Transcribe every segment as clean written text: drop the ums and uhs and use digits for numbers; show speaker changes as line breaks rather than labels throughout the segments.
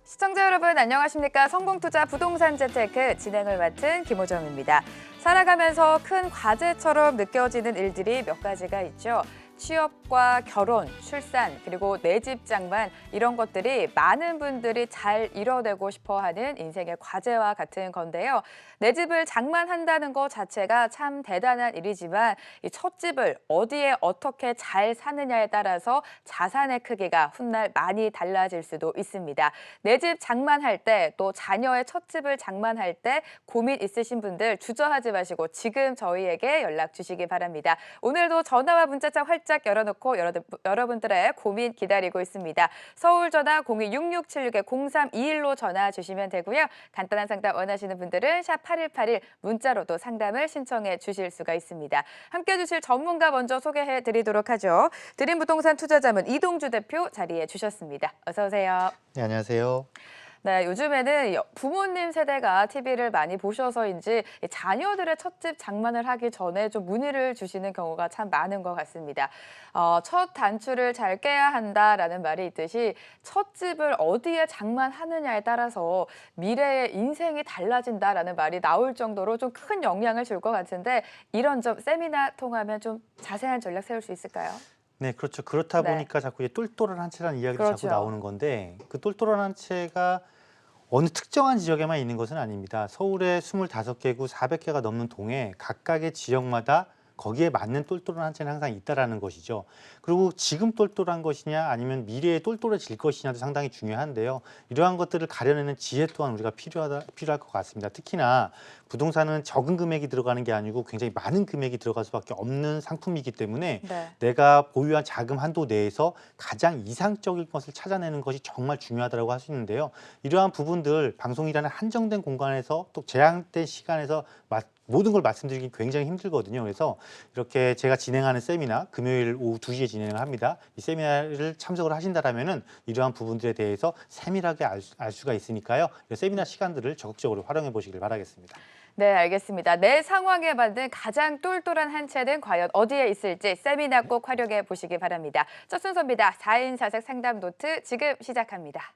시청자 여러분 안녕하십니까? 성공투자 부동산 재테크 진행을 맡은 김호정입니다. 살아가면서 큰 과제처럼 느껴지는 일들이 몇 가지가 있죠. 취업과 결혼, 출산, 그리고 내 집 장만 이런 것들이 많은 분들이 잘 이뤄내고 싶어하는 인생의 과제와 같은 건데요. 내 집을 장만한다는 것 자체가 참 대단한 일이지만 이 첫 집을 어디에 어떻게 잘 사느냐에 따라서 자산의 크기가 훗날 많이 달라질 수도 있습니다. 내 집 장만할 때 또 자녀의 첫 집을 장만할 때 고민 있으신 분들 주저하지 마시고 지금 저희에게 연락 주시기 바랍니다. 오늘도 전화와 문자창 활짝 열어놓고 여러분들의 고민 기다리고 있습니다. 서울 전화 026676-0321로 전화 주시면 되고요. 간단한 상담 원하시는 분들은 샵 8181 문자로도 상담을 신청해 주실 수가 있습니다. 함께해 주실 전문가 먼저 소개해 드리도록 하죠. 드림부동산 투자자문 이동주 대표 자리해 주셨습니다. 어서 오세요.
네, 안녕하세요.
네, 요즘에는 부모님 세대가 TV를 많이 보셔서인지 자녀들의 첫집 장만을 하기 전에 좀 문의를 주시는 경우가 참 많은 것 같습니다. 첫 단추를 잘 깨야 한다라는 말이 있듯이 첫 집을 어디에 장만하느냐에 따라서 미래의 인생이 달라진다라는 말이 나올 정도로 좀 큰 영향을 줄 것 같은데 이런 점 세미나 통하면 좀 자세한 전략 세울 수 있을까요?
네, 그렇죠. 그렇다
네.
보니까 자꾸 이제 똘똘한 한 채라는 이야기도
그렇죠.
자꾸 나오는 건데 그 똘똘한 한 채가 어느 특정한 지역에만 있는 것은 아닙니다. 서울의 25개구 400개가 넘는 동에 각각의 지역마다 거기에 맞는 똘똘한 한 채는 항상 있다라는 것이죠. 그리고 지금 똘똘한 것이냐 아니면 미래에 똘똘해질 것이냐도 상당히 중요한데요. 이러한 것들을 가려내는 지혜 또한 우리가 필요할 것 같습니다. 특히나 부동산은 적은 금액이 들어가는 게 아니고 굉장히 많은 금액이 들어갈 수밖에 없는 상품이기 때문에
네.
내가 보유한 자금 한도 내에서 가장 이상적인 것을 찾아내는 것이 정말 중요하다고 할 수 있는데요. 이러한 부분들 방송이라는 한정된 공간에서 또 제한된 시간에서 모든 걸 말씀드리기 굉장히 힘들거든요. 그래서 이렇게 제가 진행하는 세미나 금요일 오후 2시에 진행을 합니다. 이 세미나를 참석을 하신다면은 이러한 부분들에 대해서 세밀하게 알 수가 있으니까요. 이 세미나 시간들을 적극적으로 활용해 보시길 바라겠습니다.
네, 알겠습니다. 내 상황에 맞는 가장 똘똘한 한 채는 과연 어디에 있을지 세미나 꼭 활용해 보시기 바랍니다. 첫 순서입니다. 4인 4색 상담 노트 지금 시작합니다.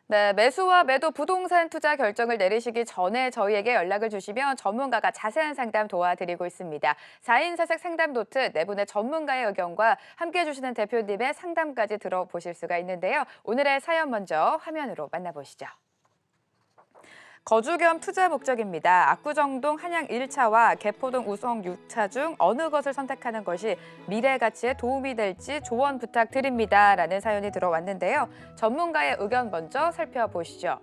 네, 매수와 매도 부동산 투자 결정을 내리시기 전에 저희에게 연락을 주시면 전문가가 자세한 상담 도와드리고 있습니다. 4인 4색 상담 노트 네 분의 전문가의 의견과 함께해 주시는 대표님의 상담까지 들어보실 수가 있는데요. 오늘의 사연 먼저 화면으로 만나보시죠. 거주 겸 투자 목적입니다. 압구정동 한양 1차와 개포동 우성 6차 중 어느 것을 선택하는 것이 미래 가치에 도움이 될지 조언 부탁드립니다. 라는 사연이 들어왔는데요. 전문가의 의견 먼저 살펴보시죠.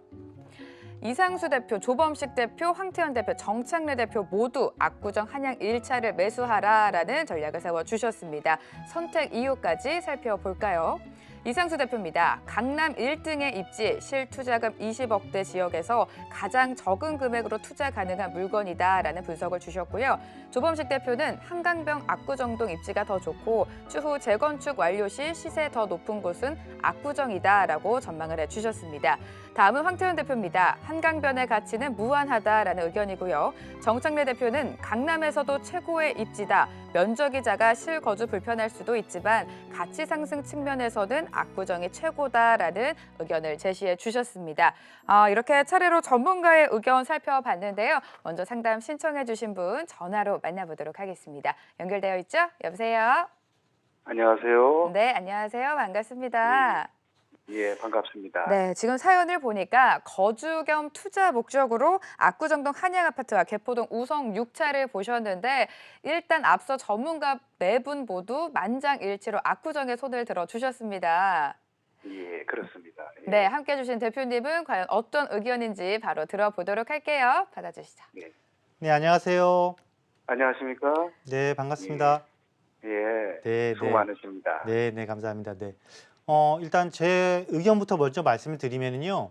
이상수 대표, 조범식 대표, 황태현 대표, 정창래 대표 모두 압구정 한양 1차를 매수하라라는 전략을 세워주셨습니다. 선택 이유까지 살펴볼까요? 이상수 대표입니다. 강남 1등의 입지, 실투자금 20억대 지역에서 가장 적은 금액으로 투자 가능한 물건이다라는 분석을 주셨고요. 조범식 대표는 한강병 압구정동 입지가 더 좋고 추후 재건축 완료 시 시세 더 높은 곳은 압구정이다라고 전망을 해주셨습니다. 다음은 황태현 대표입니다. 한강변의 가치는 무한하다라는 의견이고요. 정창래 대표는 강남에서도 최고의 입지다. 면적이 작아 실거주 불편할 수도 있지만 가치 상승 측면에서는 압구정이 최고다라는 의견을 제시해 주셨습니다. 이렇게 차례로 전문가의 의견 살펴봤는데요. 먼저 상담 신청해 주신 분 전화로 만나보도록 하겠습니다. 연결되어 있죠? 여보세요?
안녕하세요.
네, 안녕하세요. 반갑습니다.
예, 반갑습니다.
네, 지금 사연을 보니까 거주 겸 투자 목적으로 압구정동 한양 아파트와 개포동 우성 6차를 보셨는데 일단 앞서 전문가 네 분 모두 만장일치로 압구정에 손을 들어 주셨습니다.
예, 그렇습니다. 예.
네, 함께 해주신 대표님은 과연 어떤 의견인지 바로 들어보도록 할게요. 받아주시죠.
네.
네, 안녕하세요.
안녕하십니까?
네, 반갑습니다.
예,
네,
수고
네.
많으십니다.
네, 네, 감사합니다. 네. 일단 제 의견부터 먼저 말씀을 드리면은요.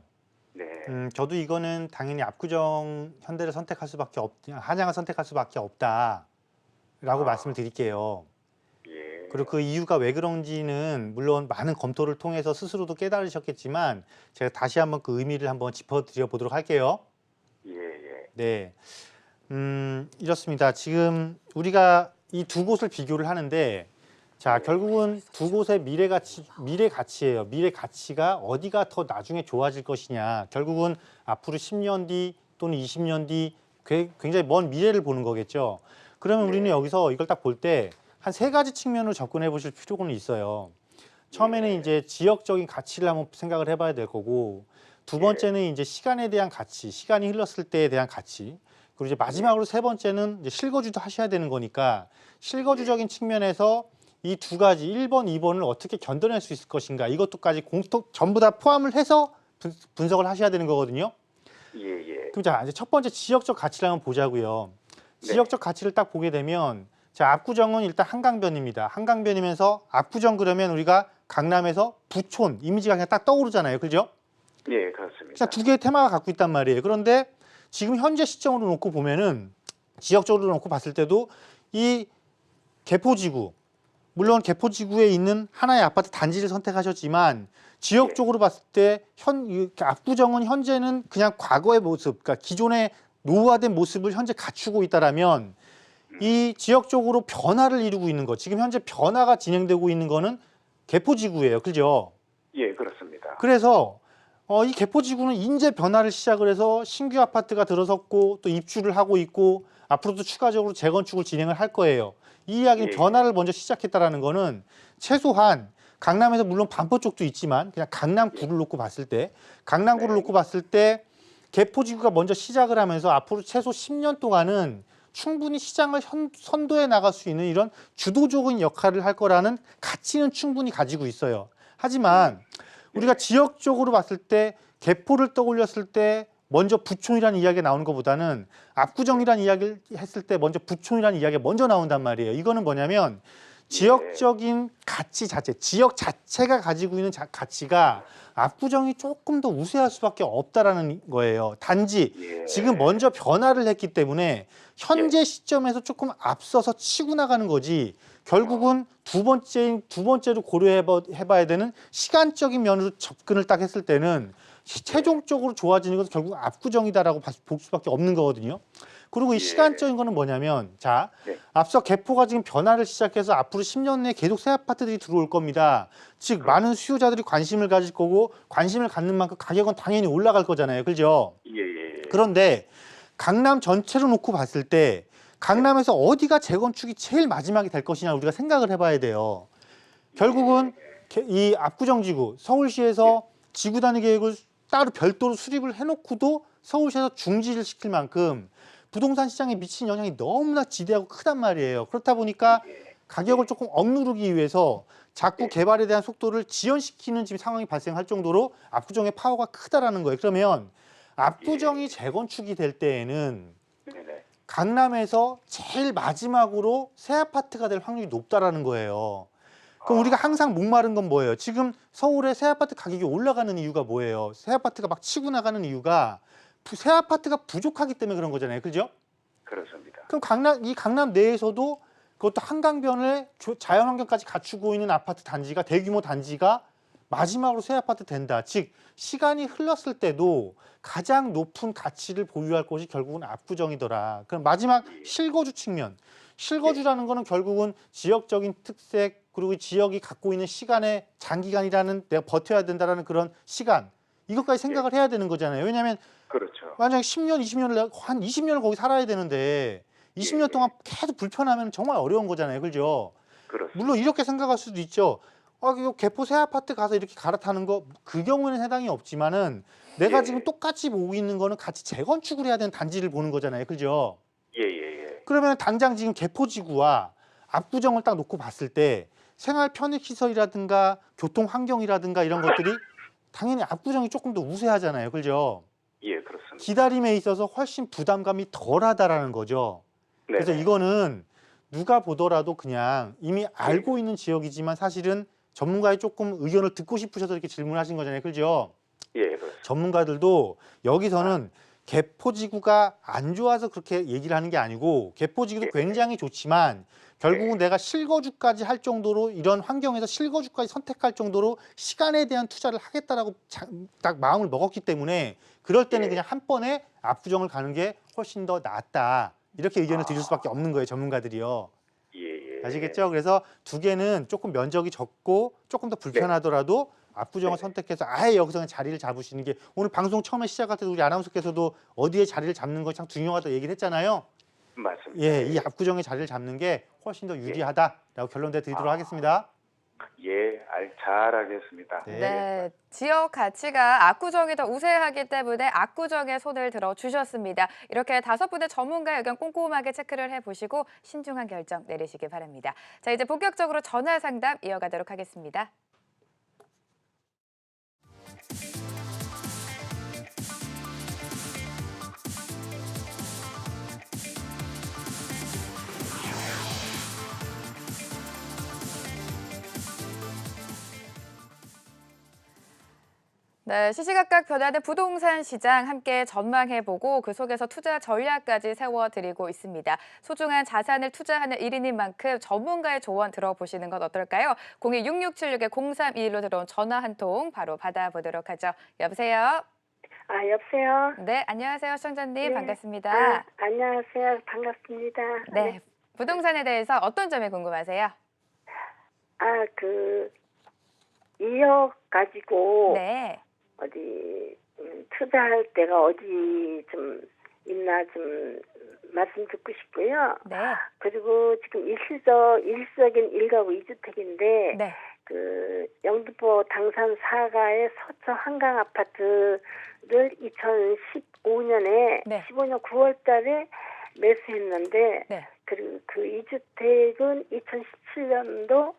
네.
저도 이거는 당연히 압구정 현대를 선택할 수밖에 한양을 선택할 수밖에 없다라고 말씀을 드릴게요.
예.
그리고 그 이유가 왜 그런지는 물론 많은 검토를 통해서 스스로도 깨달으셨겠지만 제가 다시 한번 그 의미를 한번 짚어드려 보도록 할게요.
예, 예.
네, 이렇습니다. 지금 우리가 이 두 곳을 비교를 하는데 자, 결국은 두 곳의 미래 가치예요. 미래 가치가 어디가 더 나중에 좋아질 것이냐. 결국은 앞으로 10년 뒤 또는 20년 뒤 굉장히 먼 미래를 보는 거겠죠. 그러면 우리는 여기서 이걸 딱 볼 때 한 세 가지 측면으로 접근해 보실 필요는 있어요. 처음에는 이제 지역적인 가치를 한번 생각을 해봐야 될 거고, 두 번째는 이제 시간에 대한 가치, 시간이 흘렀을 때에 대한 가치, 그리고 이제 마지막으로 세 번째는 이제 실거주도 하셔야 되는 거니까 실거주적인 측면에서 이 두 가지 1번, 2번을 어떻게 견뎌낼 수 있을 것인가, 이것도까지 전부 다 포함을 해서 분석을 하셔야 되는 거거든요.
예, 예.
그럼 자, 이제 첫 번째 지역적 가치를 한번 보자고요. 지역적 가치를 딱 보게 되면 자, 압구정은 일단 한강변입니다. 한강변이면서 압구정 그러면 우리가 강남에서 부촌 이미지가 그냥 딱 떠오르잖아요. 그죠?
예, 그렇습니다.
그냥 두 개의 테마가 갖고 있단 말이에요. 그런데 지금 현재 시점으로 놓고 보면은 지역적으로 놓고 봤을 때도 이 개포지구, 물론 개포지구에 있는 하나의 아파트 단지를 선택하셨지만 지역적으로 봤을 때 압구정은 현재는 그냥 과거의 모습, 그러니까 기존의 노후화된 모습을 현재 갖추고 있다라면 이 지역적으로 변화를 이루고 있는 것, 지금 현재 변화가 진행되고 있는 거는 개포지구예요. 그죠?
예, 그렇습니다.
그래서 이 개포지구는 인재 변화를 시작을 해서 신규 아파트가 들어섰고 또 입주를 하고 있고 앞으로도 추가적으로 재건축을 진행을 할 거예요. 이 이야기는 변화를 먼저 시작했다라는 거는 최소한 강남에서 물론 반포 쪽도 있지만 그냥 강남구를 놓고 봤을 때 강남구를 놓고 봤을 때 개포지구가 먼저 시작을 하면서 앞으로 최소 10년 동안은 충분히 시장을 선도해 나갈 수 있는 이런 주도적인 역할을 할 거라는 가치는 충분히 가지고 있어요. 하지만 우리가 지역적으로 봤을 때 개포를 떠올렸을 때 먼저 부촌이라는 이야기가 나오는 것보다는 압구정이라는 이야기를 했을 때 먼저 부촌이라는 이야기가 먼저 나온단 말이에요. 이거는 뭐냐면 지역적인 가치 자체, 지역 자체가 가지고 있는 가치가 압구정이 조금 더 우세할 수밖에 없다라는 거예요. 단지 지금 먼저 변화를 했기 때문에 현재 시점에서 조금 앞서서 치고 나가는 거지. 결국은 두 번째로 고려해봐야 되는 시간적인 면으로 접근을 딱 했을 때는 최종적으로 좋아지는 것은 결국 압구정이다라고 볼 수밖에 없는 거거든요. 그리고 이 시간적인 거는 뭐냐면 자, 앞서 개포가 지금 변화를 시작해서 앞으로 10년 내에 계속 새 아파트들이 들어올 겁니다. 즉 많은 수요자들이 관심을 가질 거고 관심을 갖는 만큼 가격은 당연히 올라갈 거잖아요. 그죠? 그런데 강남 전체로 놓고 봤을 때 강남에서 어디가 재건축이 제일 마지막이 될 것이냐 우리가 생각을 해봐야 돼요. 결국은 이 압구정지구 서울시에서 지구 단위 계획을 따로 별도로 수립을 해놓고도 서울시에서 중지를 시킬 만큼 부동산 시장에 미친 영향이 너무나 지대하고 크단 말이에요. 그렇다 보니까 가격을 조금 억누르기 위해서 자꾸 개발에 대한 속도를 지연시키는 지금 상황이 발생할 정도로 압구정의 파워가 크다라는 거예요. 그러면 압구정이 재건축이 될 때에는 강남에서 제일 마지막으로 새 아파트가 될 확률이 높다라는 거예요. 그럼 우리가 항상 목마른 건 뭐예요? 지금 서울의 새 아파트 가격이 올라가는 이유가 뭐예요? 새 아파트가 막 치고 나가는 이유가 새 아파트가 부족하기 때문에 그런 거잖아요. 그죠?
그렇습니다.
그럼 강남 내에서도 그것도 한강변에 자연환경까지 갖추고 있는 아파트 단지가 대규모 단지가 마지막으로 새 아파트 된다. 즉 시간이 흘렀을 때도 가장 높은 가치를 보유할 곳이 결국은 압구정이더라. 그럼 마지막 실거주 측면. 실거주라는 거는 결국은 지역적인 특색 그리고 지역이 갖고 있는 시간의 장기간이라는 내가 버텨야 된다라는 그런 시간. 이것까지 생각을 해야 되는 거잖아요. 왜냐하면
그렇죠.
만약에 10년, 20년을 한 20년을 거기 살아야 되는데 20년 동안 계속 불편하면 정말 어려운 거잖아요. 그죠?
그렇습니다.
물론 이렇게 생각할 수도 있죠. 이거 개포 새 아파트 가서 이렇게 갈아타는 거 그 경우에는 해당이 없지만은 내가 지금 똑같이 보고 있는 거는 같이 재건축을 해야 되는 단지를 보는 거잖아요. 그죠? 그러면 당장 지금 개포지구와 압구정을 딱 놓고 봤을 때 생활 편익시설이라든가 교통 환경이라든가 이런 것들이 당연히 압구정이 조금 더 우세하잖아요. 그죠?
그렇습니다.
기다림에 있어서 훨씬 부담감이 덜하다라는 거죠. 그래서 이거는 누가 보더라도 그냥 이미 알고 있는 지역이지만 사실은 전문가의 조금 의견을 듣고 싶으셔서 이렇게 질문하신 거잖아요. 그죠?
그렇습니다.
전문가들도 여기서는 개포지구가 안 좋아서 그렇게 얘기를 하는 게 아니고 개포지구도 굉장히 좋지만 결국은 내가 실거주까지 할 정도로 이런 환경에서 실거주까지 선택할 정도로 시간에 대한 투자를 하겠다라고 딱 마음을 먹었기 때문에 그럴 때는 그냥 한 번에 압구정을 가는 게 훨씬 더 낫다. 이렇게 의견을 드릴 수밖에 없는 거예요, 전문가들이요.
예, 예.
아시겠죠? 그래서 두 개는 조금 면적이 적고 조금 더 불편하더라도 압구정을
네.
선택해서 아예 여기서 그냥 자리를 잡으시는 게 오늘 방송 처음에 시작할 때 우리 아나운서께서도 어디에 자리를 잡는 것이 참 중요하다고 얘기를 했잖아요.
맞습니다.
예, 이 압구정에 자리를 잡는 게 훨씬 더 유리하다라고 결론내 드리도록 하겠습니다.
예, 잘 알겠습니다.
네.
네, 지역 가치가 압구정이 더 우세하기 때문에 압구정에 손을 들어 주셨습니다. 이렇게 5분의 전문가의 의견 꼼꼼하게 체크를 해보시고 신중한 결정 내리시기 바랍니다. 자, 이제 본격적으로 전화 상담 이어가도록 하겠습니다. 네, 시시각각 변하는 부동산 시장 함께 전망해보고 그 속에서 투자 전략까지 세워드리고 있습니다. 소중한 자산을 투자하는 일인인 만큼 전문가의 조언 들어보시는 건 어떨까요? 026676-0321로 들어온 전화 한 통 바로 받아보도록 하죠. 여보세요?
아, 여보세요?
네, 안녕하세요, 시청자님.
네.
반갑습니다.
아, 안녕하세요. 반갑습니다.
네, 부동산에 대해서 어떤 점이 궁금하세요?
아, 2억 가지고
네,
어디 투자할 데가 어디 좀 있나 좀 말씀 듣고 싶고요.
네,
그리고 지금 일시적인 1가구 2주택인데
네,
영등포 당산 4가의 서초 한강 아파트를 2015년에
네.
15년 9월 달에 매수했는데
네.
그리고 그 2주택은 2017년도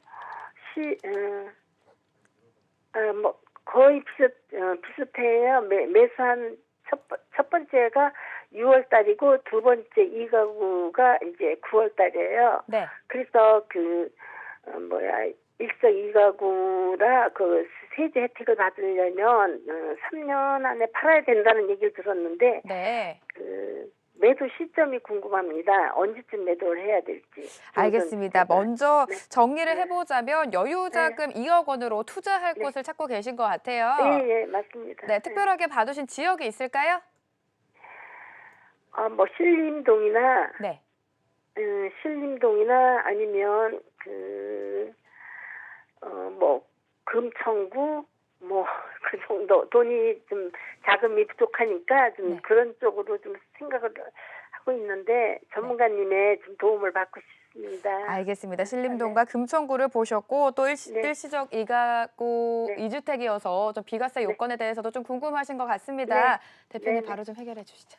뭐 거의 비슷해요. 매수한 첫 번째가 6월 달이고 두 번째 2가구가 이제 9월 달이에요.
네,
그래서 일석 2가구라 그 세제 혜택을 받으려면 3년 안에 팔아야 된다는 얘기를 들었는데
네.
매도 시점이 궁금합니다. 언제쯤 매도를 해야 될지.
알겠습니다. 먼저
네.
정리를
네.
해보자면 여유자금 2억 원으로 투자할
네.
곳을 찾고 계신 것 같아요.
예, 맞습니다.
네, 특별하게 봐두신 지역이 있을까요?
뭐 신림동이나
네,
신림동이나 아니면 뭐 금천구 뭐 그 정도 돈이 좀 자금이 부족하니까 좀
네.
그런 쪽으로 좀 생각을 하고 있는데 전문가님의 좀 도움을 받고 싶습니다.
알겠습니다. 신림동과 금천구를 보셨고 또
네.
일시적 2가구
네.
2주택이어서 좀 비과세 요건에 대해서도 좀 궁금하신 것 같습니다. 대표님
네.
바로 좀 해결해 주시죠.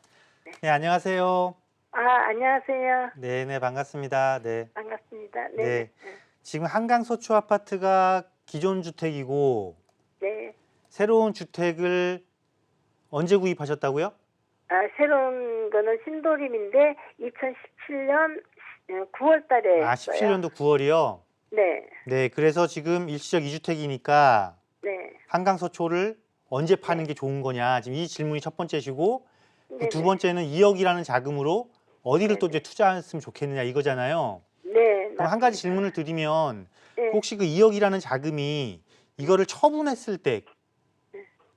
네, 안녕하세요.
아, 안녕하세요.
네, 반갑습니다. 네.
반갑습니다.
네.
네.
지금 한강 서초 아파트가 기존 주택이고
네.
새로운 주택을 언제 구입하셨다고요?
새로운 거는 신도림인데 2017년 9월 달에
아,
했어요.
17년도 9월이요.
네.
네, 그래서 지금 일시적 2주택이니까
네.
한강 서초를 언제 파는 게 좋은 거냐. 지금 이 질문이 첫 번째시고 그 두
네네.
번째는 2억이라는 자금으로 어디를 또
네네.
이제 투자했으면 좋겠느냐 이거잖아요.
네.
그럼 한 가지 질문을 드리면
네.
혹시 그 2억이라는 자금이 이거를 처분했을 때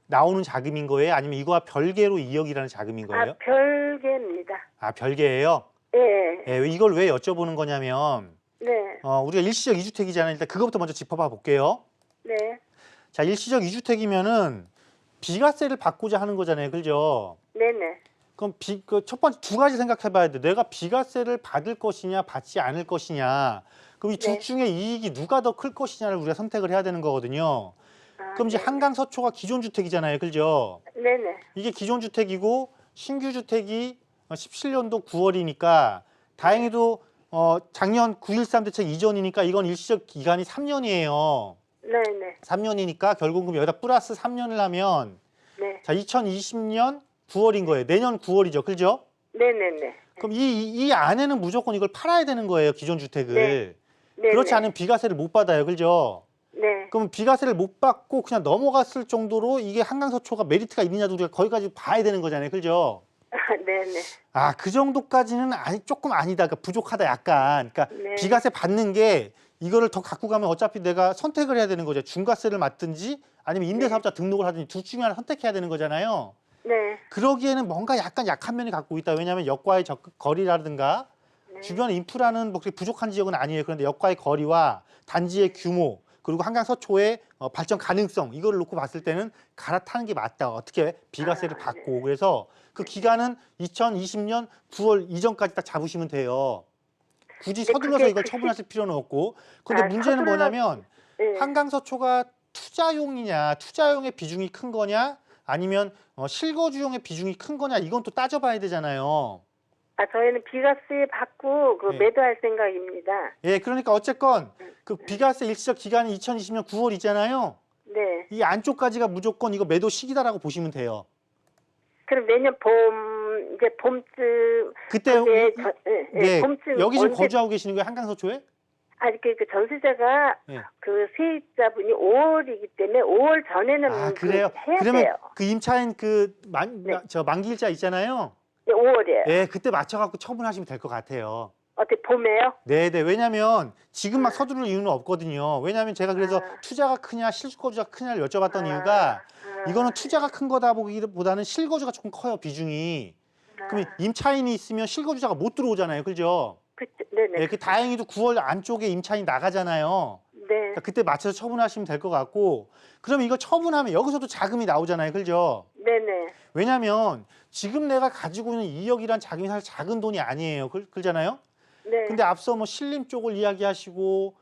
나오는 자금인 거예요? 아니면 이거와 별개로 2억이라는 자금인 거예요?
별개입니다.
아, 별개예요?
네.
예, 이걸 왜 여쭤보는 거냐면
네.
우리가 일시적 2주택이잖아요. 일단 그것부터 먼저 짚어봐 볼게요.
네.
자, 일시적 2주택이면은 비과세를 받고자 하는 거잖아요. 그죠?
네네.
그럼 첫 번째 두 가지 생각해 봐야 돼. 내가 비과세를 받을 것이냐, 받지 않을 것이냐. 그럼 이 둘
네.
중에 이익이 누가 더 클 것이냐를 우리가 선택을 해야 되는 거거든요. 그럼 이제
네네.
한강 서초가 기존 주택이잖아요. 그죠?
네네.
이게 기존 주택이고 신규 주택이 17년도 9월이니까 다행히도 작년 9.13 대책 이전이니까 이건 일시적 기간이 3년이에요.
네네.
3년이니까 결국 그럼 여기다 플러스 3년을 하면
네.
자, 2020년 9월인 거예요. 내년 9월이죠. 그죠?
네네네.
그럼 이 안에는 무조건 이걸 팔아야 되는 거예요. 기존 주택을.
네. 네네.
그렇지 않으면 비과세를 못 받아요. 그죠?
네.
그럼 비과세를 못 받고 그냥 넘어갔을 정도로 이게 한강 서초가 메리트가 있느냐도 우리가 거기까지 봐야 되는 거잖아요. 그죠?
네네.
아, 그 정도까지는 아니, 조금 아니다. 그러니까 부족하다 약간. 그러니까
네.
비과세 받는 게 이거를 더 갖고 가면 어차피 내가 선택을 해야 되는 거죠. 중과세를 맡든지 아니면 임대사업자 등록을 하든지 둘 중에 하나 선택해야 되는 거잖아요.
네.
그러기에는 뭔가 약간 약한 면이 갖고 있다. 왜냐하면 역과의 거리라든가
네.
주변 인프라는 뭐 그렇게 부족한 지역은 아니에요. 그런데 역과의 거리와 단지의 규모 그리고 한강 서초의 발전 가능성 이거를 놓고 봤을 때는 갈아타는 게 맞다. 어떻게 비과세를 받고 그래서 그 기간은 2020년 9월 이전까지 딱 잡으시면 돼요. 굳이
근데
서둘러서
그게
이걸
그
처분하실 필요는 없고. 근데
아,
문제는 뭐냐면
네.
한강 서초가 투자용이냐, 투자용의 비중이 큰 거냐, 아니면 실거주용의 비중이 큰 거냐 이건 또 따져봐야 되잖아요.
아, 저희는 비과세 받고 그
네.
매도할 생각입니다.
예, 그러니까 어쨌건 그 비과세 일시적 기간이 2020년 9월이잖아요.
네.
이 안쪽까지가 무조건 이거 매도 시기다라고 보시면 돼요.
그럼 내년 이제 봄쯤
그때 네,
봄쯤
여기 지금
언제
거주하고 계시는 거예요? 한강 서초에?
아직 그 전세자가
네.
그 세입자분이 5월이기 때문에 5월 전에는
아, 그래요?
해야
그러면
돼요.
그 임차인
네.
만기일자 있잖아요.
네, 5월이에요.
예, 그때 맞춰갖고 처분하시면 될 것 같아요.
어떻게 봄에요?
네네. 왜냐면 지금 막 서두를 이유는 없거든요. 왜냐면 제가 그래서
아.
투자가 크냐 실거주가 크냐를 여쭤봤던
아.
이유가
아.
이거는 투자가 큰 거다 보기보다는 실거주가 조금 커요, 비중이. 그럼 임차인이 있으면 실거주자가 못 들어오잖아요. 그죠?
네네.
네, 그 다행히도 9월 안쪽에 임차인이 나가잖아요.
네.
그러니까 그때 맞춰서 처분하시면 될 것 같고 그럼 이거 처분하면 여기서도 자금이 나오잖아요. 그죠?
네네.
왜냐면 지금 내가 가지고 있는 2억이란 자금이 사실 작은 돈이 아니에요. 그러잖아요.
네.
근데 앞서 뭐 신림 쪽을 이야기하시고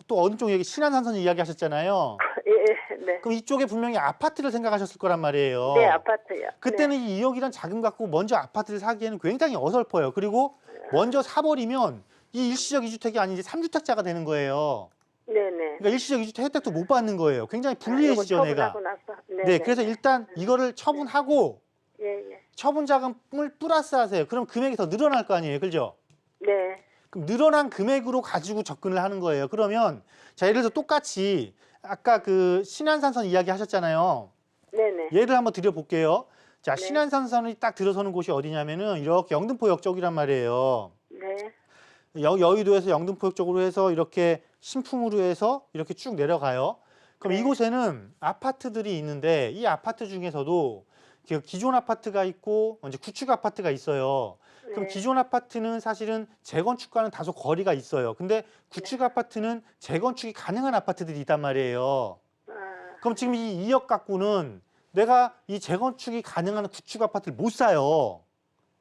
또 어느 쪽 얘기 신안산선 이야기하셨잖아요.
예, 네.
그럼 이쪽에 분명히 아파트를 생각하셨을 거란 말이에요.
네, 아파트요.
그때는
네.
이 2억이란 자금 갖고 먼저 아파트를 사기에는 굉장히 어설퍼요. 그리고 먼저 사버리면 이 일시적 2주택이 아닌 이제 3주택자가 되는 거예요.
네네.
그러니까 일시적 2주택 혜택도 못 받는 거예요. 굉장히 불리해지죠,
요거
내가.
처분하고 나서.
네, 그래서 일단 이거를 처분하고
예, 예.
처분 자금을 플러스 하세요. 그럼 금액이 더 늘어날 거 아니에요. 그죠?
네.
그럼 늘어난 금액으로 가지고 접근을 하는 거예요. 그러면 자 예를 들어서 똑같이 아까 그 신안산선 이야기 하셨잖아요.
네네.
예를 한번 드려볼게요. 자
네.
신안산선이 딱 들어서는 곳이 어디냐면은 이렇게 영등포역 쪽이란 말이에요.
네.
여의도에서 영등포역 쪽으로 해서 이렇게 신풍으로 해서 이렇게 쭉 내려가요. 그럼
네.
이곳에는 아파트들이 있는데 이 아파트 중에서도 기존 아파트가 있고 이제 구축 아파트가 있어요. 그럼
네.
기존 아파트는 사실은 재건축과는 다소 거리가 있어요. 근데 구축 아파트는 재건축이 가능한 아파트들이 있단 말이에요.
아,
그럼 지금 이 2억 갖고는 내가 이 재건축이 가능한 구축 아파트를 못 사요.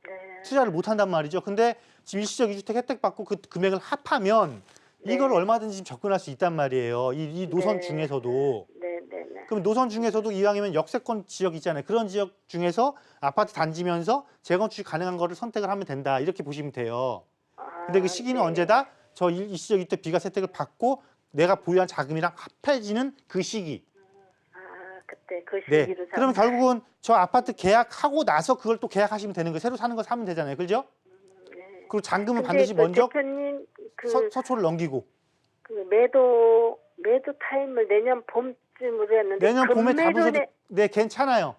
네.
투자를 못 한단 말이죠. 근데 지금 일시적 2주택 혜택 받고 그 금액을 합하면
네.
이걸 얼마든지 지금 접근할 수 있단 말이에요. 이 노선
네.
중에서도.
네, 네, 네.
그럼 노선 중에서도 이왕이면 역세권 지역 있잖아요. 그런 지역 중에서 아파트 단지면서 재건축이 가능한 거를 선택을 하면 된다. 이렇게 보시면 돼요. 근데 그 시기는
네.
언제다? 저 일시적 2주택 비과세 혜택을 받고 내가 보유한 자금이랑 합해지는 그 시기.
아, 그때 그
네.
시기로
그러면 결국은 저 아파트 계약하고 나서 그걸 또 계약하시면 되는 거예요. 새로 사는 거 사면 되잖아요. 그죠?
네.
그리고 잔금은
근데
반드시
그
먼저
대표님
서초를 넘기고.
그 매도 타임을 내년 봄쯤으로 했는데
내년 봄에
금매로
잡으셔도 네 괜찮아요.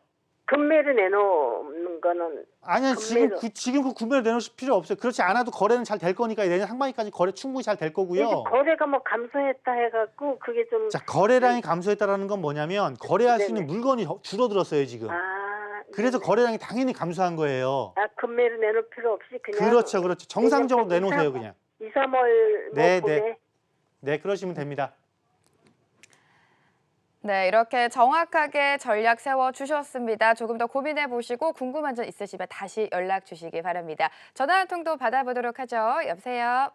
금매를 내놓는 거는
아니요
금매로.
지금 그 구매를 내놓으실 필요 없어요. 그렇지 않아도 거래는 잘 될 거니까 내년 상반기까지 거래 충분히 잘 될 거고요.
이제 거래가 뭐 감소했다 해갖고 그게 좀
자 거래량이 감소했다라는 건 뭐냐면 거래할 수 있는
네네.
물건이 줄어들었어요 지금. 그래서
네네.
거래량이 당연히 감소한 거예요.
금매를 내놓을 필요 없이 그냥
그렇죠. 정상적으로
내년
내놓으세요 그냥.
2, 3월
네,
봄에
네 그러시면 됩니다.
네, 이렇게 정확하게 전략 세워주셨습니다. 조금 더 고민해 보시고 궁금한 점 있으시면 다시 연락 주시기 바랍니다. 전화 한 통도 받아보도록 하죠. 여보세요?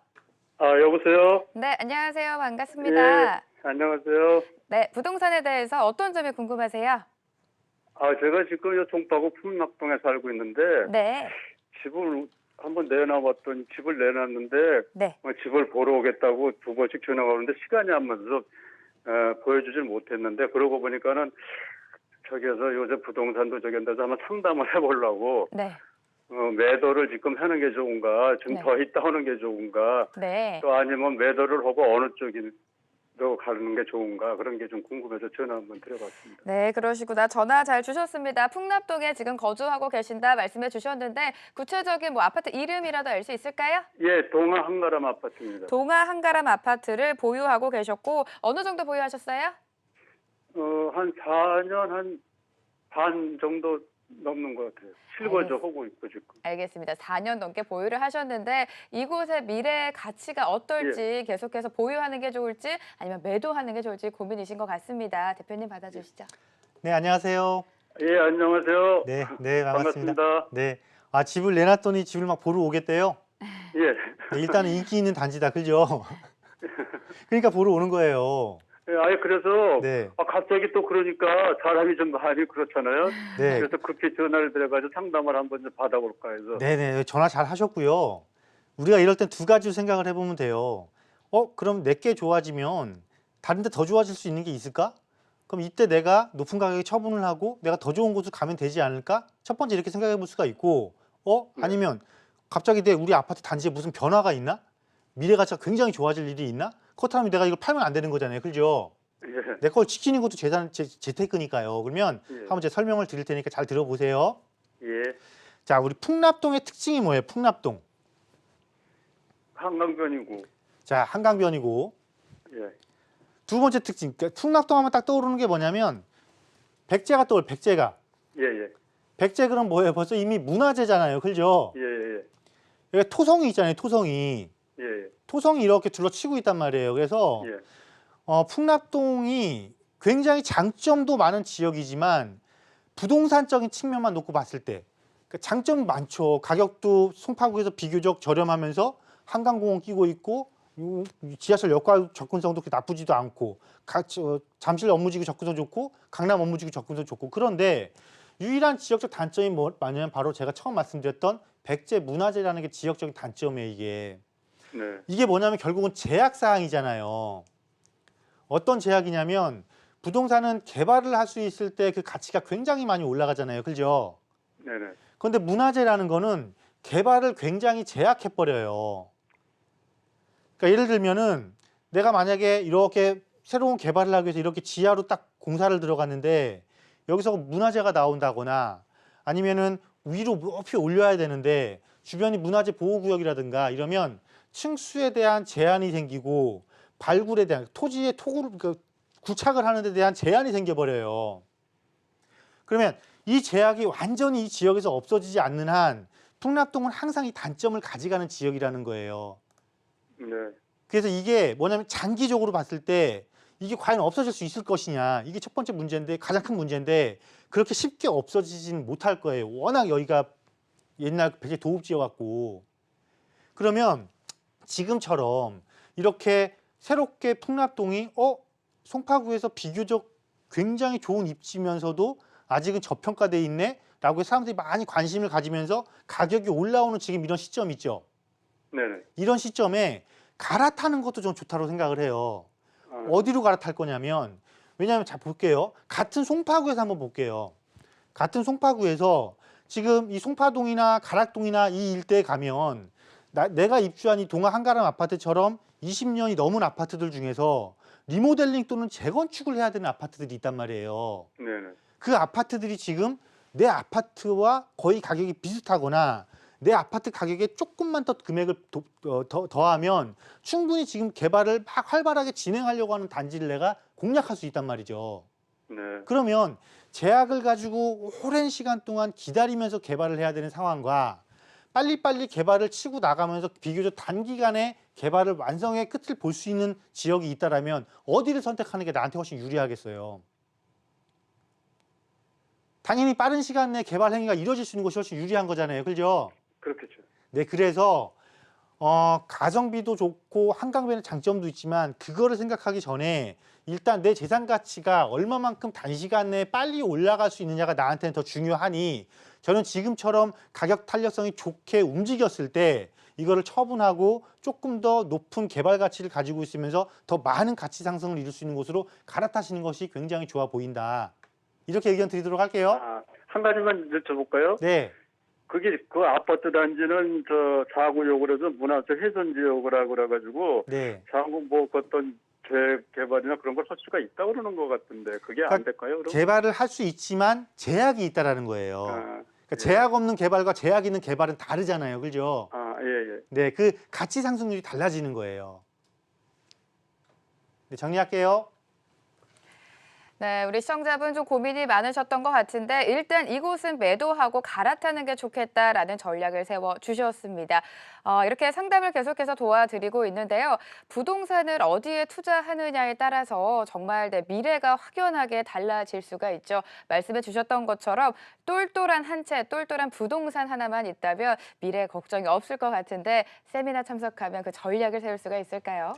여보세요?
네, 안녕하세요. 반갑습니다.
예, 안녕하세요.
네, 부동산에 대해서 어떤 점이 궁금하세요?
제가 지금 요 종파구 풍락동에 살고 있는데,
네,
집을 한번 내놔봤더니 집을 내놨는데,
네.
집을 보러 오겠다고 2번씩 전화가 오는데 시간이 안 맞아서, 보여주질 못했는데, 그러고 보니까는, 저기에서 요새 부동산도 저기 한데서 한번 상담을 해보려고,
네,
매도를 지금 하는 게 좋은가, 좀
네.
더 있다 하는 게 좋은가,
네.
또 아니면 매도를 하고 어느 쪽이 가는 게 좋은가 그런 게 좀 궁금해서 전화 한번 드려봤습니다.
네, 그러시구나. 전화 잘 주셨습니다. 풍납동에 지금 거주하고 계신다 말씀해 주셨는데 구체적인 뭐 아파트 이름이라도 알 수 있을까요?
예, 동아 한가람 아파트입니다.
동아 한가람 아파트를 보유하고 계셨고 어느 정도 보유하셨어요?
한 4년 한 반 정도 넘는 것 같아요. 실거주 하고 있고 지금.
알겠습니다. 4년 넘게 보유를 하셨는데 이곳의 미래 가치가 어떨지 계속해서 보유하는 게 좋을지 아니면 매도하는 게 좋을지 고민이신 것 같습니다. 대표님 받아주시죠.
네, 안녕하세요.
예, 안녕하세요.
네, 네, 반갑습니다.
반갑습니다.
네, 집을 내놨더니 집을 막 보러 오겠대요.
예.
네, 일단은 인기 있는 단지다, 그죠? 그러니까 보러 오는 거예요.
예, 아예 그래서
네,
갑자기 또 그러니까 사람이 좀 많이 그렇잖아요.
네,
그래서 급히 전화를 드려가지고 상담을 한번 좀 받아볼까 해서.
네, 네, 전화 잘 하셨고요. 우리가 이럴 땐 두 가지 생각을 해보면 돼요. 그럼 내게 좋아지면 다른 데 더 좋아질 수 있는 게 있을까? 그럼 이때 내가 높은 가격에 처분을 하고 내가 더 좋은 곳으로 가면 되지 않을까? 첫 번째 이렇게 생각해 볼 수가 있고, 아니면 갑자기 우리 아파트 단지에 무슨 변화가 있나? 미래 가치가 굉장히 좋아질 일이 있나? 그렇다면 내가 이걸 팔면 안 되는 거잖아요. 그죠?
예.
내 걸 지키는 것도 재테크니까요. 그러면
예.
한번 제가 설명을 드릴 테니까 잘 들어보세요.
예.
자, 우리 풍납동의 특징이 뭐예요? 풍납동.
한강변이고.
자, 한강변이고.
예.
두 번째 특징. 그러니까 풍납동 하면 딱 떠오르는 게 뭐냐면 백제가 떠올 백제가.
예, 예.
백제 그럼 뭐예요? 벌써 이미 문화재잖아요. 그죠?
예, 예.
여기 토성이 있잖아요. 토성이.
예. 예.
토성이 이렇게 둘러치고 있단 말이에요. 그래서
예.
풍납동이 굉장히 장점도 많은 지역이지만 부동산적인 측면만 놓고 봤을 때 장점이 많죠. 가격도 송파구에서 비교적 저렴하면서 한강공원 끼고 있고 지하철 역과 접근성도 그렇게 나쁘지도 않고 잠실 업무지구 접근성 좋고 강남 업무지구 접근성 좋고 그런데 유일한 지역적 단점이 뭐냐면 바로 제가 처음 말씀드렸던 백제 문화재라는 게 지역적인 단점이에요.
네.
이게 뭐냐면 결국은 제약 사항이잖아요. 어떤 제약이냐면 부동산은 개발을 할 수 있을 때 그 가치가 굉장히 많이 올라가잖아요. 그죠?
네네.
그런데 문화재라는 거는 개발을 굉장히 제약해 버려요. 그러니까 예를 들면은 내가 만약에 이렇게 새로운 개발을 하기 위해서 이렇게 지하로 딱 공사를 들어갔는데 여기서 문화재가 나온다거나 아니면은 위로 높이 올려야 되는데 주변이 문화재 보호구역이라든가 이러면 층수에 대한 제한이 생기고 발굴에 대한 토지의 구착을 하는 데 대한 제한이 생겨버려요. 그러면 이 제약이 완전히 이 지역에서 없어지지 않는 한 풍납동은 항상 이 단점을 가져가는 지역이라는 거예요.
네.
그래서 이게 뭐냐면 장기적으로 봤을 때 이게 과연 없어질 수 있을 것이냐 이게 첫 번째 문제인데 가장 큰 문제인데 그렇게 쉽게 없어지지는 못할 거예요. 워낙 여기가 옛날 백제 도읍지여 갖고 그러면 지금처럼 이렇게 새롭게 풍납동이 송파구에서 비교적 굉장히 좋은 입지면서도 아직은 저평가돼 있네 라고 사람들이 많이 관심을 가지면서 가격이 올라오는 지금 이런 시점 있죠.
네네.
이런 시점에 갈아타는 것도 좀 좋다고 생각을 해요. 어디로 갈아탈 거냐면 왜냐하면 자 볼게요. 같은 송파구에서 한번 볼게요. 같은 송파구에서 지금 이 송파동이나 가락동이나 이 일대에 가면 내가 입주한 이 동아 한가람 아파트처럼 20년이 넘은 아파트들 중에서 리모델링 또는 재건축을 해야 되는 아파트들이 있단 말이에요.
네네.
그 아파트들이 지금 내 아파트와 거의 가격이 비슷하거나 내 아파트 가격에 조금만 더 금액을 더하면 충분히 지금 개발을 막 활발하게 진행하려고 하는 단지를 내가 공략할 수 있단 말이죠.
네.
그러면 제약을 가지고 오랜 시간 동안 기다리면서 개발을 해야 되는 상황과 빨리빨리 개발을 치고 나가면서 비교적 단기간에 개발을 완성의 끝을 볼 수 있는 지역이 있다라면 어디를 선택하는 게 나한테 훨씬 유리하겠어요. 당연히 빠른 시간 내에 개발 행위가 이루어질 수 있는 것이 훨씬 유리한 거잖아요. 그죠?
그렇겠죠.
네, 그래서 가성비도 좋고 한강변의 장점도 있지만 그거를 생각하기 전에 일단 내 재산 가치가 얼마만큼 단시간 내에 빨리 올라갈 수 있느냐가 나한테는 더 중요하니 저는 지금처럼 가격 탄력성이 좋게 움직였을 때 이거를 처분하고 조금 더 높은 개발 가치를 가지고 있으면서 더 많은 가치 상승을 이룰 수 있는 곳으로 갈아타시는 것이 굉장히 좋아 보인다. 이렇게 의견 드리도록 할게요.
한 가지만 여쭤볼까요?
네.
그 아파트 단지는 저 4구역으로 해서 문화재 훼손 지역이라고 그래가지고
네.
장군 뭐 어떤 재개발이나 그런 걸 할 수가 있다고 그러는 것 같은데 그게 안
그러니까
될까요? 그럼?
개발을 할 수 있지만 제약이 있다라는 거예요.
아,
그러니까
예.
제약 없는 개발과 제약 있는 개발은 다르잖아요. 그죠?
예.
네, 그 가치 상승률이 달라지는 거예요. 네, 정리할게요.
네, 우리 시청자분 좀 고민이 많으셨던 것 같은데 일단 이곳은 매도하고 갈아타는 게 좋겠다라는 전략을 세워주셨습니다. 이렇게 상담을 계속해서 도와드리고 있는데요. 부동산을 어디에 투자하느냐에 따라서 정말 내 미래가 확연하게 달라질 수가 있죠. 말씀해 주셨던 것처럼 똘똘한 한 채, 똘똘한 부동산 하나만 있다면 미래 걱정이 없을 것 같은데 세미나 참석하면 그 전략을 세울 수가 있을까요?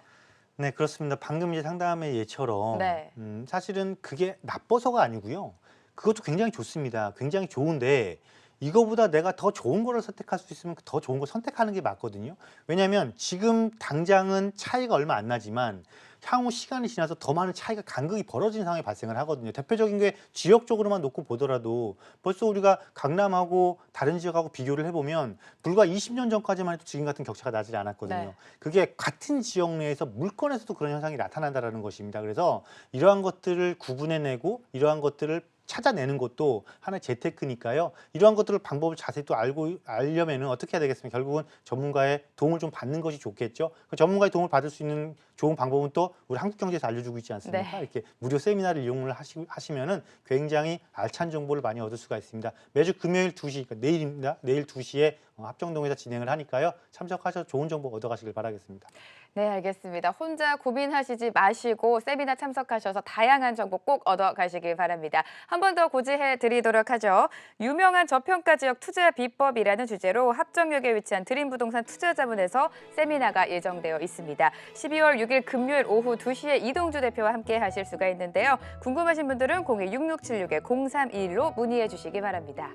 네, 그렇습니다. 방금 이제 상담의 예처럼
네.
사실은 그게 나빠서가 아니고요. 그것도 굉장히 좋습니다. 굉장히 좋은데 이거보다 내가 더 좋은 거를 선택할 수 있으면 더 좋은 거 선택하는 게 맞거든요. 왜냐하면 지금 당장은 차이가 얼마 안 나지만 향후 시간이 지나서 더 많은 차이가 간극이 벌어지는 상황이 발생을 하거든요. 대표적인 게 지역적으로만 놓고 보더라도 벌써 우리가 강남하고 다른 지역하고 비교를 해보면 불과 20년 전까지만 해도 지금 같은 격차가 나지 않았거든요.
네.
그게 같은 지역 내에서 물건에서도 그런 현상이 나타난다는 것입니다. 그래서 이러한 것들을 구분해내고 이러한 것들을 찾아내는 것도 하나의 재테크니까요. 이러한 것들을 방법을 자세히 또 알려면은 어떻게 해야 되겠습니까? 결국은 전문가의 도움을 좀 받는 것이 좋겠죠. 그 전문가의 도움을 받을 수 있는 좋은 방법은 또 우리 한국경제에서 알려주고 있지 않습니까?
네.
이렇게 무료 세미나를 이용을 하시면은 굉장히 알찬 정보를 많이 얻을 수가 있습니다. 매주 금요일 2시, 그러니까 내일입니다. 내일 2시에 합정동에서 진행을 하니까요. 참석하셔서 좋은 정보 얻어가시길 바라겠습니다.
네, 알겠습니다. 혼자 고민하시지 마시고 세미나 참석하셔서 다양한 정보 꼭 얻어가시길 바랍니다. 한 번 더 고지해 드리도록 하죠. 유명한 저평가 지역 투자 비법이라는 주제로 합정역에 위치한 드림부동산 투자자문에서 세미나가 예정되어 있습니다. 12월 6일 금요일 오후 2시에 이동주 대표와 함께 하실 수가 있는데요. 궁금하신 분들은 02-6676-0321로 문의해 주시기 바랍니다.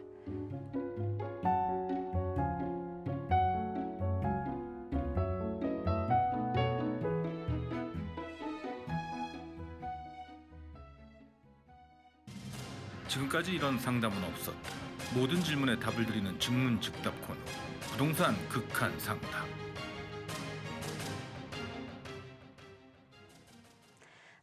지금까지 이런 상담은 없었다. 모든 질문에 답을 드리는 증문즉답 코너. 부동산 극한 상담.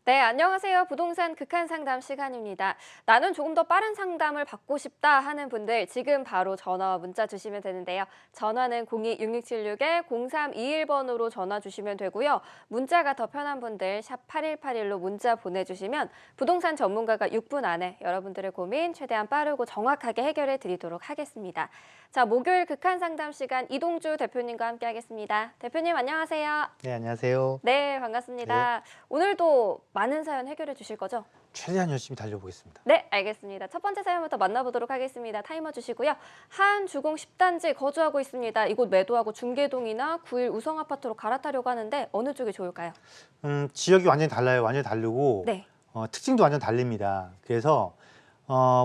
네, 안녕하세요. 부동산 극한 상담 시간입니다. 나는 조금 더 빠른 상담을 받고 싶다 하는 분들 지금 바로 전화와 문자 주시면 되는데요. 전화는 02-6676-0321번으로 전화 주시면 되고요. 문자가 더 편한 분들 샵 8181로 문자 보내주시면 부동산 전문가가 6분 안에 여러분들의 고민 최대한 빠르고 정확하게 해결해 드리도록 하겠습니다. 자, 목요일 극한 상담 시간 이동주 대표님과 함께 하겠습니다. 대표님 안녕하세요.
네, 안녕하세요.
네, 반갑습니다. 오늘도 많은 사연 해결해 주실 거죠?
최대한 열심히 달려보겠습니다.
네, 알겠습니다. 첫 번째 사연부터 만나보도록 하겠습니다. 타이머 주시고요. 한주공 10단지 거주하고 있습니다. 이곳 매도하고 중계동이나 9일 우성아파트로 갈아타려고 하는데 어느 쪽이 좋을까요?
지역이 완전히 달라요. 완전히 다르고
네.
특징도 완전 다릅니다. 그래서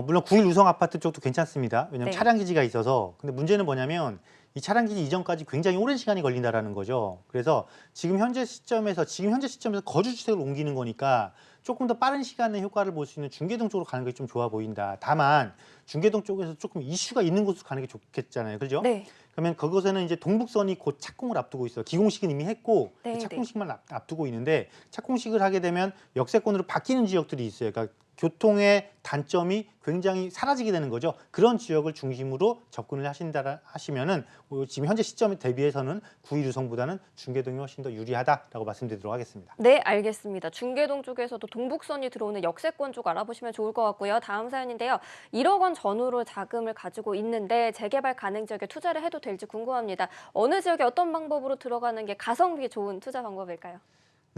물론 9일 우성 아파트 쪽도 괜찮습니다. 왜냐하면
네.
차량 기지가 있어서. 근데 문제는 뭐냐면 이 차량 기지 이전까지 굉장히 오랜 시간이 걸린다라는 거죠. 그래서 지금 현재 시점에서 거주 주택을 옮기는 거니까 조금 더 빠른 시간에 효과를 볼 수 있는 중계동 쪽으로 가는 게 좀 좋아 보인다. 다만 중계동 쪽에서 조금 이슈가 있는 곳으로 가는 게 좋겠잖아요. 그죠?
네.
그러면 그곳에는 이제 동북선이 곧 착공을 앞두고 있어요. 기공식은 이미 했고
네,
착공식만 앞두고 있는데 착공식을 하게 되면 역세권으로 바뀌는 지역들이 있어요. 그러니까 교통의 단점이 굉장히 사라지게 되는 거죠. 그런 지역을 중심으로 접근을 하시면은 지금 현재 시점에 대비해서는 9일 우성보다는 중계동이 훨씬 더 유리하다라고 말씀드리도록 하겠습니다.
네, 알겠습니다. 중계동 쪽에서도 동북선이 들어오는 역세권 쪽 알아보시면 좋을 것 같고요. 다음 사연인데요. 1억 원 전후로 자금을 가지고 있는데 재개발 가능 지역에 투자를 해도 될지 궁금합니다. 어느 지역에 어떤 방법으로 들어가는 게 가성비 좋은 투자 방법일까요?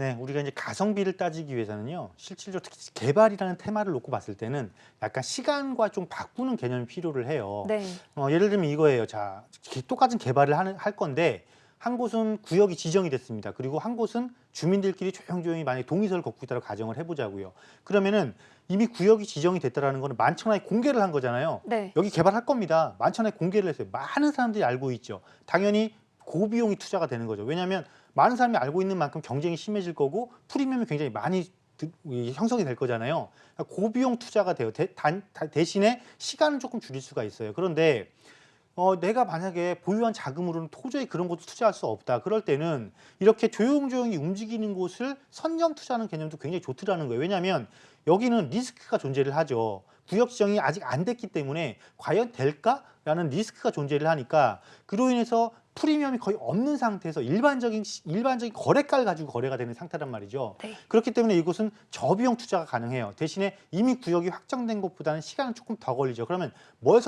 네, 우리가 이제 가성비를 따지기 위해서는요, 실질적으로 특히 개발이라는 테마를 놓고 봤을 때는 약간 시간과 좀 바꾸는 개념이 필요를 해요.
네.
예를 들면 이거예요. 자, 똑같은 개발을 할 건데 한 곳은 구역이 지정이 됐습니다. 그리고 한 곳은 주민들끼리 조용조용히 만약에 동의서를 걷고 있다고 가정을 해보자고요. 그러면은 이미 구역이 지정이 됐다라는 거는 만천하에 공개를 한 거잖아요.
네.
여기 개발할 겁니다. 만천하에 공개를 했어요. 많은 사람들이 알고 있죠. 당연히 고비용이 투자가 되는 거죠. 왜냐하면 많은 사람이 알고 있는 만큼 경쟁이 심해질 거고 프리미엄이 굉장히 많이 형성이 될 거잖아요. 고비용 투자가 돼요. 대신에 시간은 조금 줄일 수가 있어요. 그런데 내가 만약에 보유한 자금으로는 도저히 그런 것도 투자할 수 없다. 그럴 때는 이렇게 조용조용히 움직이는 곳을 선점 투자하는 개념도 굉장히 좋더라는 거예요. 왜냐하면 여기는 리스크가 존재를 하죠. 구역 지정이 아직 안 됐기 때문에 과연 될까라는 리스크가 존재를 하니까 그로 인해서 프리미엄이 거의 없는 상태에서 일반적인 거래가를 가지고 거래가 되는 상태란 말이죠.
네.
그렇기 때문에 이곳은 저비용 투자가 가능해요. 대신에 이미 구역이 확정된 것보다는 시간은 조금 더 걸리죠. 그러면 뭘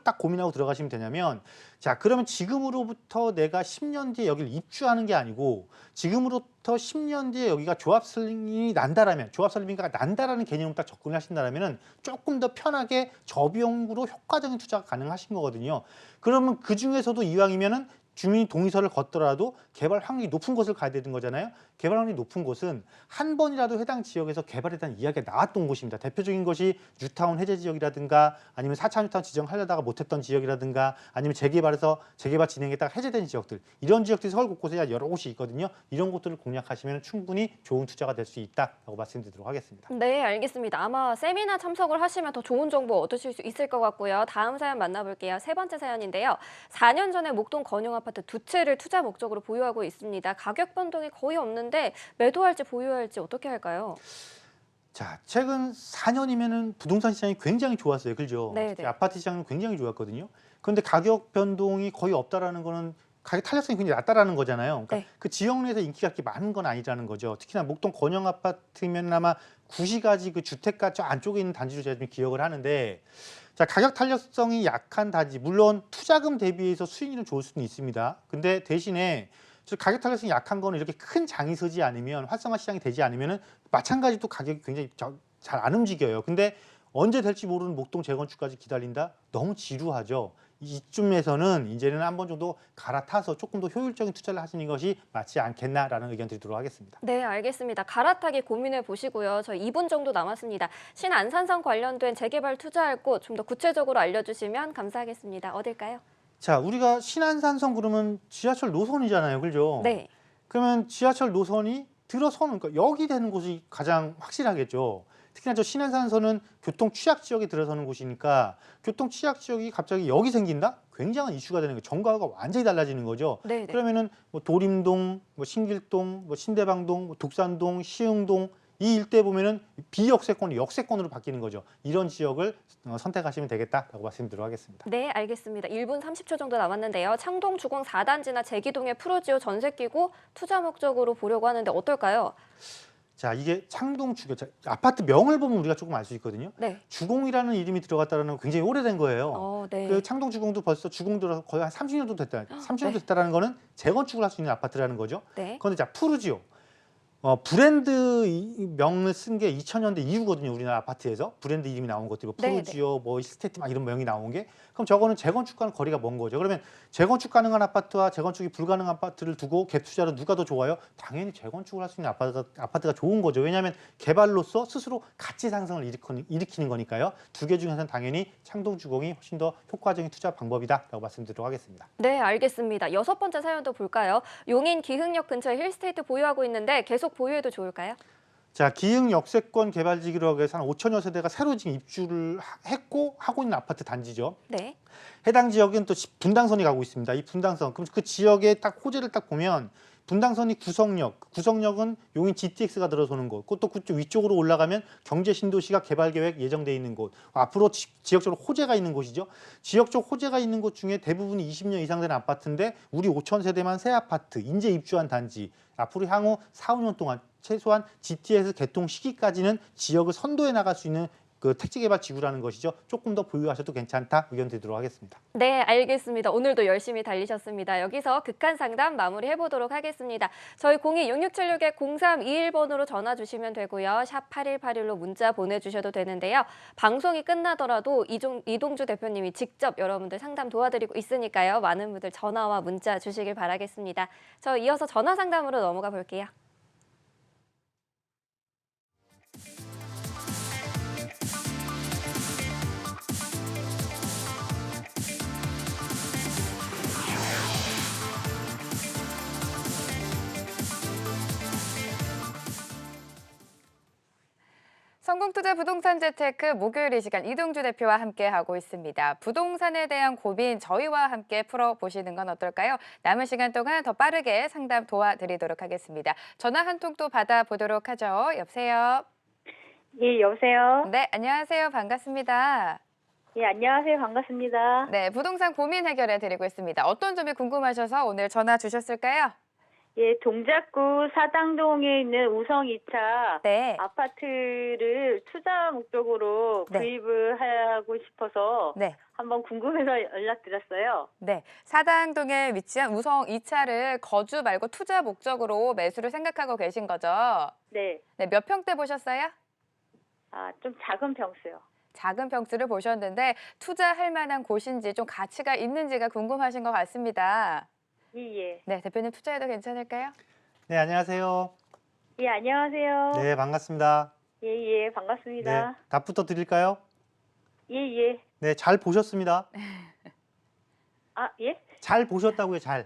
딱 고민하고 들어가시면 되냐면, 자, 그러면 지금으로부터 내가 10년 뒤에 여기를 입주하는 게 아니고 지금으로부터 10년 뒤에 여기가 조합 설립이 난다라면, 조합 설립인가가 난다라는 개념으로 딱 접근을 하신다라면은 조금 더 편하게 저비용으로 효과적인 투자가 가능하신 거거든요. 그러면 그 중에서도 이왕이면은 주민이 동의서를 걷더라도 개발 확률이 높은 곳을 가야 되는 거잖아요. 개발 확률이 높은 곳은 한 번이라도 해당 지역에서 개발에 대한 이야기가 나왔던 곳입니다. 대표적인 것이 뉴타운 해제 지역이라든가 아니면 4차 뉴타운 지정하려다가 못했던 지역이라든가 아니면 재개발 진행했다가 해제된 지역들, 이런 지역들이 서울 곳곳에 여러 곳이 있거든요. 이런 곳들을 공략하시면 충분히 좋은 투자가 될 수 있다라고 말씀드리도록 하겠습니다.
네, 알겠습니다. 아마 세미나 참석을 하시면 더 좋은 정보 얻으실 수 있을 것 같고요. 다음 사연 만나볼게요. 세 번째 사연인데요. 4년 전에 목동 건용 아파트 2채를 투자 목적으로 보유하고 있습니다. 가격 변동이 거의 없는데 매도할지 보유할지 어떻게 할까요?
자, 최근 4년이면은 부동산 시장이 굉장히 좋았어요. 그죠?
네네.
특히 아파트 시장은 굉장히 좋았거든요. 그런데 가격 변동이 거의 없다라는 거는 가격 탄력성이 굉장히 낮다라는 거잖아요. 그러니까
네.
그 지역 내에서 인기가 그렇게 많은 건 아니라는 거죠. 특히나 목동 건영 아파트면 아마 구시가지 그 주택가 저 안쪽에 있는 단지로 제가 좀 기억을 하는데, 자, 가격 탄력성이 약한 단지, 물론 투자금 대비해서 수익률은 좋을 수는 있습니다. 근데 대신에 가격 탄력성이 약한 거는 이렇게 큰 장이 서지 않으면, 활성화 시장이 되지 않으면은 마찬가지 또 가격이 굉장히 잘 안 움직여요. 근데 언제 될지 모르는 목동 재건축까지 기다린다? 너무 지루하죠. 이쯤에서는 이제는 한 번 정도 갈아타서 조금 더 효율적인 투자를 하시는 것이 맞지 않겠나라는 의견 드리도록 하겠습니다.
네, 알겠습니다. 갈아타기 고민해 보시고요. 저희 2분 정도 남았습니다. 신안산성 관련된 재개발 투자할 곳 좀 더 구체적으로 알려주시면 감사하겠습니다. 어딜까요?
자, 우리가 신안산성 그러면 지하철 노선이잖아요. 그죠?
네.
그러면 지하철 노선이 들어서는, 그러니까 여기 되는 곳이 가장 확실하겠죠. 특히나 저 신안산선은 교통 취약 지역에 들어서는 곳이니까 교통 취약 지역이 갑자기 여기 생긴다? 굉장한 이슈가 되는 거예요. 정가가 완전히 달라지는 거죠.
네.
그러면은 뭐 도림동, 뭐 신길동, 뭐 신대방동, 뭐 독산동, 시흥동 이 일대 보면은 비역세권이 역세권으로 바뀌는 거죠. 이런 지역을 선택하시면 되겠다라고 말씀드리도록 하겠습니다.
네, 알겠습니다. 1분 30초 정도 남았는데요. 창동 주공 4단지나 제기동에 프로지오 전세 끼고 투자 목적으로 보려고 하는데 어떨까요?
자, 이게 창동 주거, 아파트 명을 보면 우리가 조금 알 수 있거든요.
네.
주공이라는 이름이 들어갔다는 건 굉장히 오래된 거예요.
네.
그 창동 주공도 벌써 주공 들어서 거의 한 30년도 됐다. 30년도 됐다라는 거는 재건축을 할 수 있는 아파트라는 거죠.
네.
그런데 자, 푸르지오. 브랜드 명을 쓴 게 2000년대 이후거든요. 우리나라 아파트에서 브랜드 이름이 나온 것들, 푸르지오, 뭐 스테티 막 이런 명이 나온 게, 그럼 저거는 재건축과는 거리가 먼 거죠. 그러면 재건축 가능한 아파트와 재건축이 불가능한 아파트를 두고 갭 투자로 누가 더 좋아요? 당연히 재건축을 할 수 있는 아파트가 좋은 거죠. 왜냐하면 개발로서 스스로 가치 상승을 일으키는 거니까요. 두 개 중에서는 당연히 창동 주공이 훨씬 더 효과적인 투자 방법이다라고 말씀드리도록 하겠습니다.
네, 알겠습니다. 6번째 사연도 볼까요? 용인 기흥역 근처에 힐스테이트 보유하고 있는데 계속 보유해도 좋을까요?
자, 기흥 역세권 개발지구라고 해서 한 5천여 세대가 새로 지금 입주를 했고 하고 있는 아파트 단지죠.
네.
해당 지역은 또 분당선이 가고 있습니다. 이 분당선, 그럼 그 지역의 딱 호재를 딱 보면 분당선이 구성역은 용인 GTX가 들어서는 곳, 또 그쪽 위쪽으로 올라가면 경제신도시가 개발계획 예정돼 있는 곳, 앞으로 지역적으로 호재가 있는 곳이죠. 지역적 호재가 있는 곳 중에 대부분이 20년 이상 된 아파트인데 우리 5천 세대만 새 아파트, 인재 입주한 단지, 앞으로 향후 4, 5년 동안 최소한 GTX 개통 시기까지는 지역을 선도해 나갈 수 있는 그 택지개발 지구라는 것이죠. 조금 더 보유하셔도 괜찮다 의견 드리도록 하겠습니다.
네, 알겠습니다. 오늘도 열심히 달리셨습니다. 여기서 극한 상담 마무리해 보도록 하겠습니다. 저희 02-6676-0321번으로 전화 주시면 되고요. 샵 8181로 문자 보내주셔도 되는데요. 방송이 끝나더라도 이동주 대표님이 직접 여러분들 상담 도와드리고 있으니까요. 많은 분들 전화와 문자 주시길 바라겠습니다. 저 이어서 전화 상담으로 넘어가 볼게요.
성공투자 부동산 재테크 목요일 이 시간 이동주 대표와 함께하고 있습니다. 부동산에 대한 고민 저희와 함께 풀어보시는 건 어떨까요? 남은 시간 동안 더 빠르게 상담 도와드리도록 하겠습니다. 전화 한 통 또 받아보도록 하죠. 여보세요?
예, 여보세요?
네, 안녕하세요. 반갑습니다.
예, 안녕하세요. 반갑습니다.
네, 부동산 고민 해결해 드리고 있습니다. 어떤 점이 궁금하셔서 오늘 전화 주셨을까요?
예, 동작구 사당동에 있는 우성 2차
네.
아파트를 투자 목적으로
네.
구입을 하고 싶어서
네.
한번 궁금해서 연락드렸어요.
네, 사당동에 위치한 우성 2차를 거주 말고 투자 목적으로 매수를 생각하고 계신 거죠?
네.
네, 몇 평대 보셨어요?
아, 좀 작은 평수요.
작은 평수를 보셨는데 투자할 만한 곳인지 좀 가치가 있는지가 궁금하신 것 같습니다.
예, 예.
네, 대표님 투자해도 괜찮을까요?
네, 안녕하세요.
예, 안녕하세요.
네, 반갑습니다.
예, 예, 반갑습니다.
네, 답부터 드릴까요?
예, 예.
네, 잘 보셨습니다.
아, 예?
잘 보셨다고요, 잘.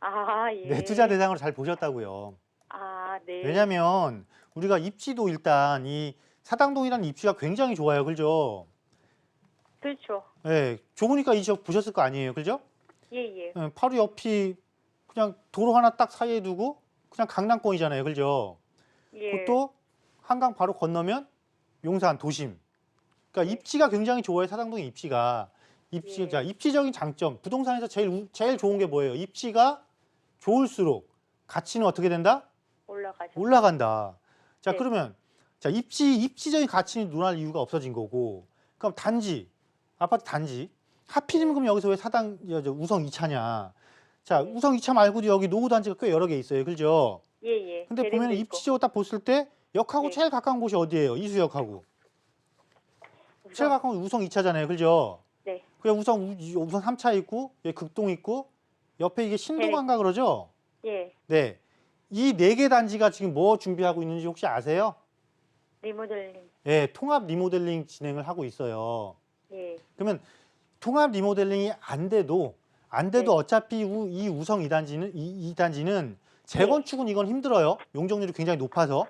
아, 예.
네, 투자 대상으로 잘 보셨다고요.
아, 네.
왜냐면 우리가 입지도 일단 이 사당동이라는 입지가 굉장히 좋아요, 그죠?
그렇죠.
네, 좋으니까 이 지역 보셨을 거 아니에요, 그죠?
예, 예.
네, 바로 옆이 그냥 도로 하나 딱 사이에 두고 그냥 강남권이잖아요, 그죠?
예.
그것도 한강 바로 건너면 용산 도심. 그러니까 입지가 굉장히 좋아요, 사당동의 입지가.
예.
자, 입지적인 장점. 부동산에서 제일 좋은 게 뭐예요? 입지가 좋을수록 가치는 어떻게 된다?
올라가죠.
올라간다. 자,
네.
그러면 자, 입지적인 가치는 논할 이유가 없어진 거고. 그럼 단지, 아파트 단지. 하필이면 그럼 여기서 왜 우성 2차냐? 자,
네.
우성 2차 말고도 여기 노후 단지가 꽤 여러 개 있어요. 그죠?
예, 예.
근데
대림도
보면
있고.
입지적으로 딱 봤을 때 역하고
네.
제일 가까운 곳이 어디예요? 이수역하고. 제일 가까운 우성 2차잖아요. 그죠?
네.
그냥 우성 3차 있고, 여기 극동 있고, 옆에 이게 신도관가 그러죠?
예.
네. 이 4개 단지가 지금 뭐 준비하고 있는지 혹시 아세요?
리모델링.
예, 통합 리모델링 진행을 하고 있어요.
예.
그러면 통합 리모델링이 안 돼도
네.
어차피 이 우성 2단지는 재건축은 이건 힘들어요. 용적률이 굉장히 높아서.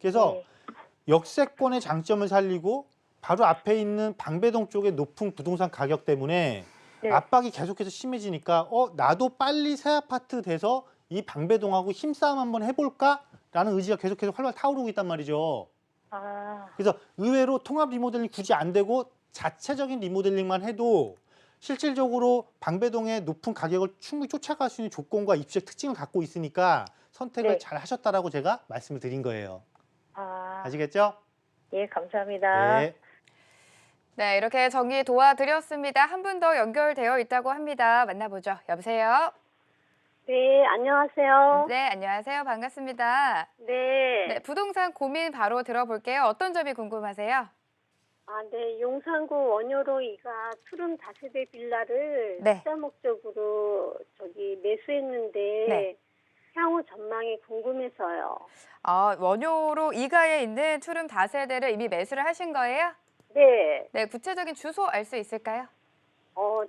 그래서
네.
역세권의 장점을 살리고 바로 앞에 있는 방배동 쪽의 높은 부동산 가격 때문에
네.
압박이 계속해서 심해지니까 나도 빨리 새 아파트 돼서 이 방배동하고 힘싸움 한번 해볼까라는 의지가 계속해서 활발 타오르고 있단 말이죠.
아,
그래서 의외로 통합 리모델링 굳이 안 되고 자체적인 리모델링만 해도 실질적으로 방배동의 높은 가격을 충분히 쫓아갈 수 있는 조건과 입지적 특징을 갖고 있으니까 선택을
네.
잘 하셨다라고 제가 말씀을 드린 거예요.
아,
아시겠죠?
예, 감사합니다.
네.
네, 이렇게 정리 도와드렸습니다. 한 분 더 연결되어 있다고 합니다. 만나보죠. 여보세요?
네, 안녕하세요.
네, 안녕하세요. 반갑습니다.
네.
네, 부동산 고민 바로 들어볼게요. 어떤 점이 궁금하세요?
아, 네. 용산구 원효로 2가 투룸 다세대 빌라를
네.
투자 목적으로 매수했는데
네.
향후 전망이 궁금해서요.
원효로 2가에 있는 투룸 다세대를 이미 매수를 하신 거예요?
네.
네, 구체적인 주소 알 수 있을까요?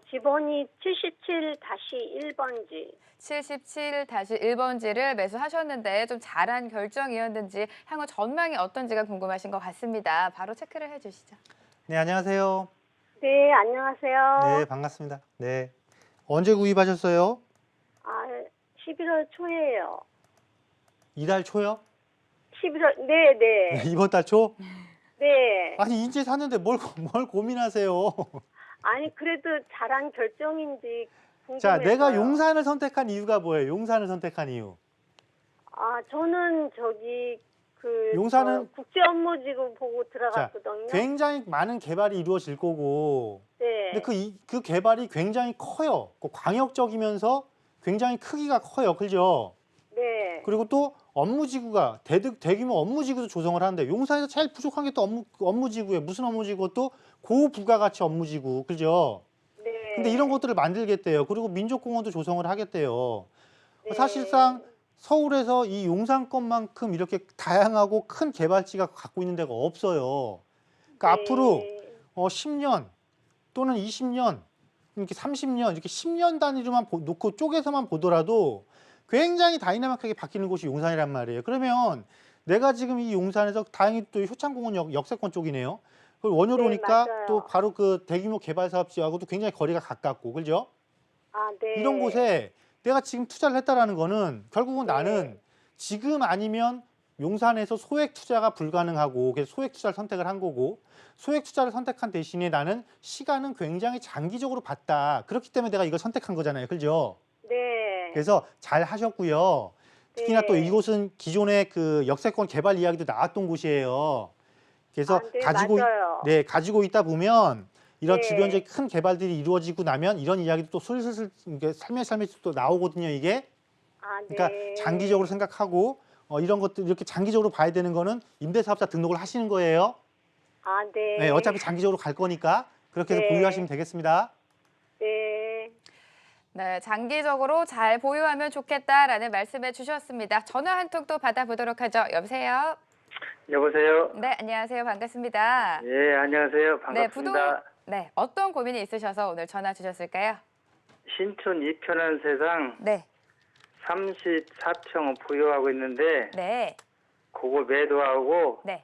집번이 77-1번지.
77-1번지를 매수하셨는데 좀 잘한 결정이었는지 향후 전망이 어떤지가 궁금하신 것 같습니다. 바로 체크를 해주시죠.
네, 안녕하세요.
네, 안녕하세요.
네, 반갑습니다. 네. 언제 구입하셨어요?
11월 초예요.
이달 초요?
11월, 네, 네.
이번 달 초?
네.
아니, 이제 샀는데 뭘 고민하세요?
아니, 그래도 잘한 결정인지 궁금해서요.
자, 내가 용산을 선택한 이유가 뭐예요? 용산을 선택한 이유.
저는
용산은-
국제업무지구 보고 들어갔거든요.
굉장히 많은 개발이 이루어질 거고,
네.
근데 그 개발이 굉장히 커요. 광역적이면서 굉장히 크기가 커요. 그죠?
네.
그리고 또 업무지구가 대규모 업무지구도 조성을 하는데 용산에서 제일 부족한 게 또 업무지구예요. 무슨 업무지구? 또 고부가가치 업무지구. 그죠?
네.
근데 이런 것들을 만들겠대요. 그리고 민족공원도 조성을 하겠대요.
네.
사실상 서울에서 이 용산권만큼 이렇게 다양하고 큰 개발지가 갖고 있는 데가 없어요. 그러니까
네.
앞으로 10년 또는 20년, 이렇게 30년, 이렇게 10년 단위로만 놓고 쪼개서만 보더라도 굉장히 다이나믹하게 바뀌는 곳이 용산이란 말이에요. 그러면 내가 지금 이 용산에서 다행히 또 효창공원 역세권 쪽이네요. 그리고 원효로
네,
오니까
맞아요.
또 바로 그 대규모 개발 사업지하고도 굉장히 거리가 가깝고, 그죠?
아, 네.
이런 곳에 내가 지금 투자를 했다라는 거는 결국은
네.
나는 지금 아니면 용산에서 소액 투자가 불가능하고 그래서 소액 투자를 선택을 한 거고, 소액 투자를 선택한 대신에 나는 시간은 굉장히 장기적으로 봤다. 그렇기 때문에 내가 이걸 선택한 거잖아요. 그죠?
네.
그래서 잘 하셨고요. 특히나
네.
또 이곳은 기존의 그 역세권 개발 이야기도 나왔던 곳이에요. 그래서
아, 네, 맞아요.
가지고 있다 보면 이런
네.
주변적인 큰 개발들이 이루어지고 나면 이런 이야기도 또 슬슬 이게 살며시 또 나오거든요, 이게.
아, 네.
그러니까 장기적으로 생각하고 이런 것들 이렇게 장기적으로 봐야 되는 거는 임대사업자 등록을 하시는 거예요.
아, 네.
네, 어차피 장기적으로 갈 거니까 그렇게 해서
네.
보유하시면 되겠습니다.
네.
네, 장기적으로 잘 보유하면 좋겠다라는 말씀해 주셨습니다. 전화 한 통 또 받아보도록 하죠. 여보세요?
여보세요.
네, 안녕하세요. 반갑습니다.
예, 안녕하세요. 반갑습니다.
네, 어떤 고민이 있으셔서 오늘 전화 주셨을까요?
신촌 이편한 세상
네,
34평을 보유하고 있는데
네,
그거 매도하고
네.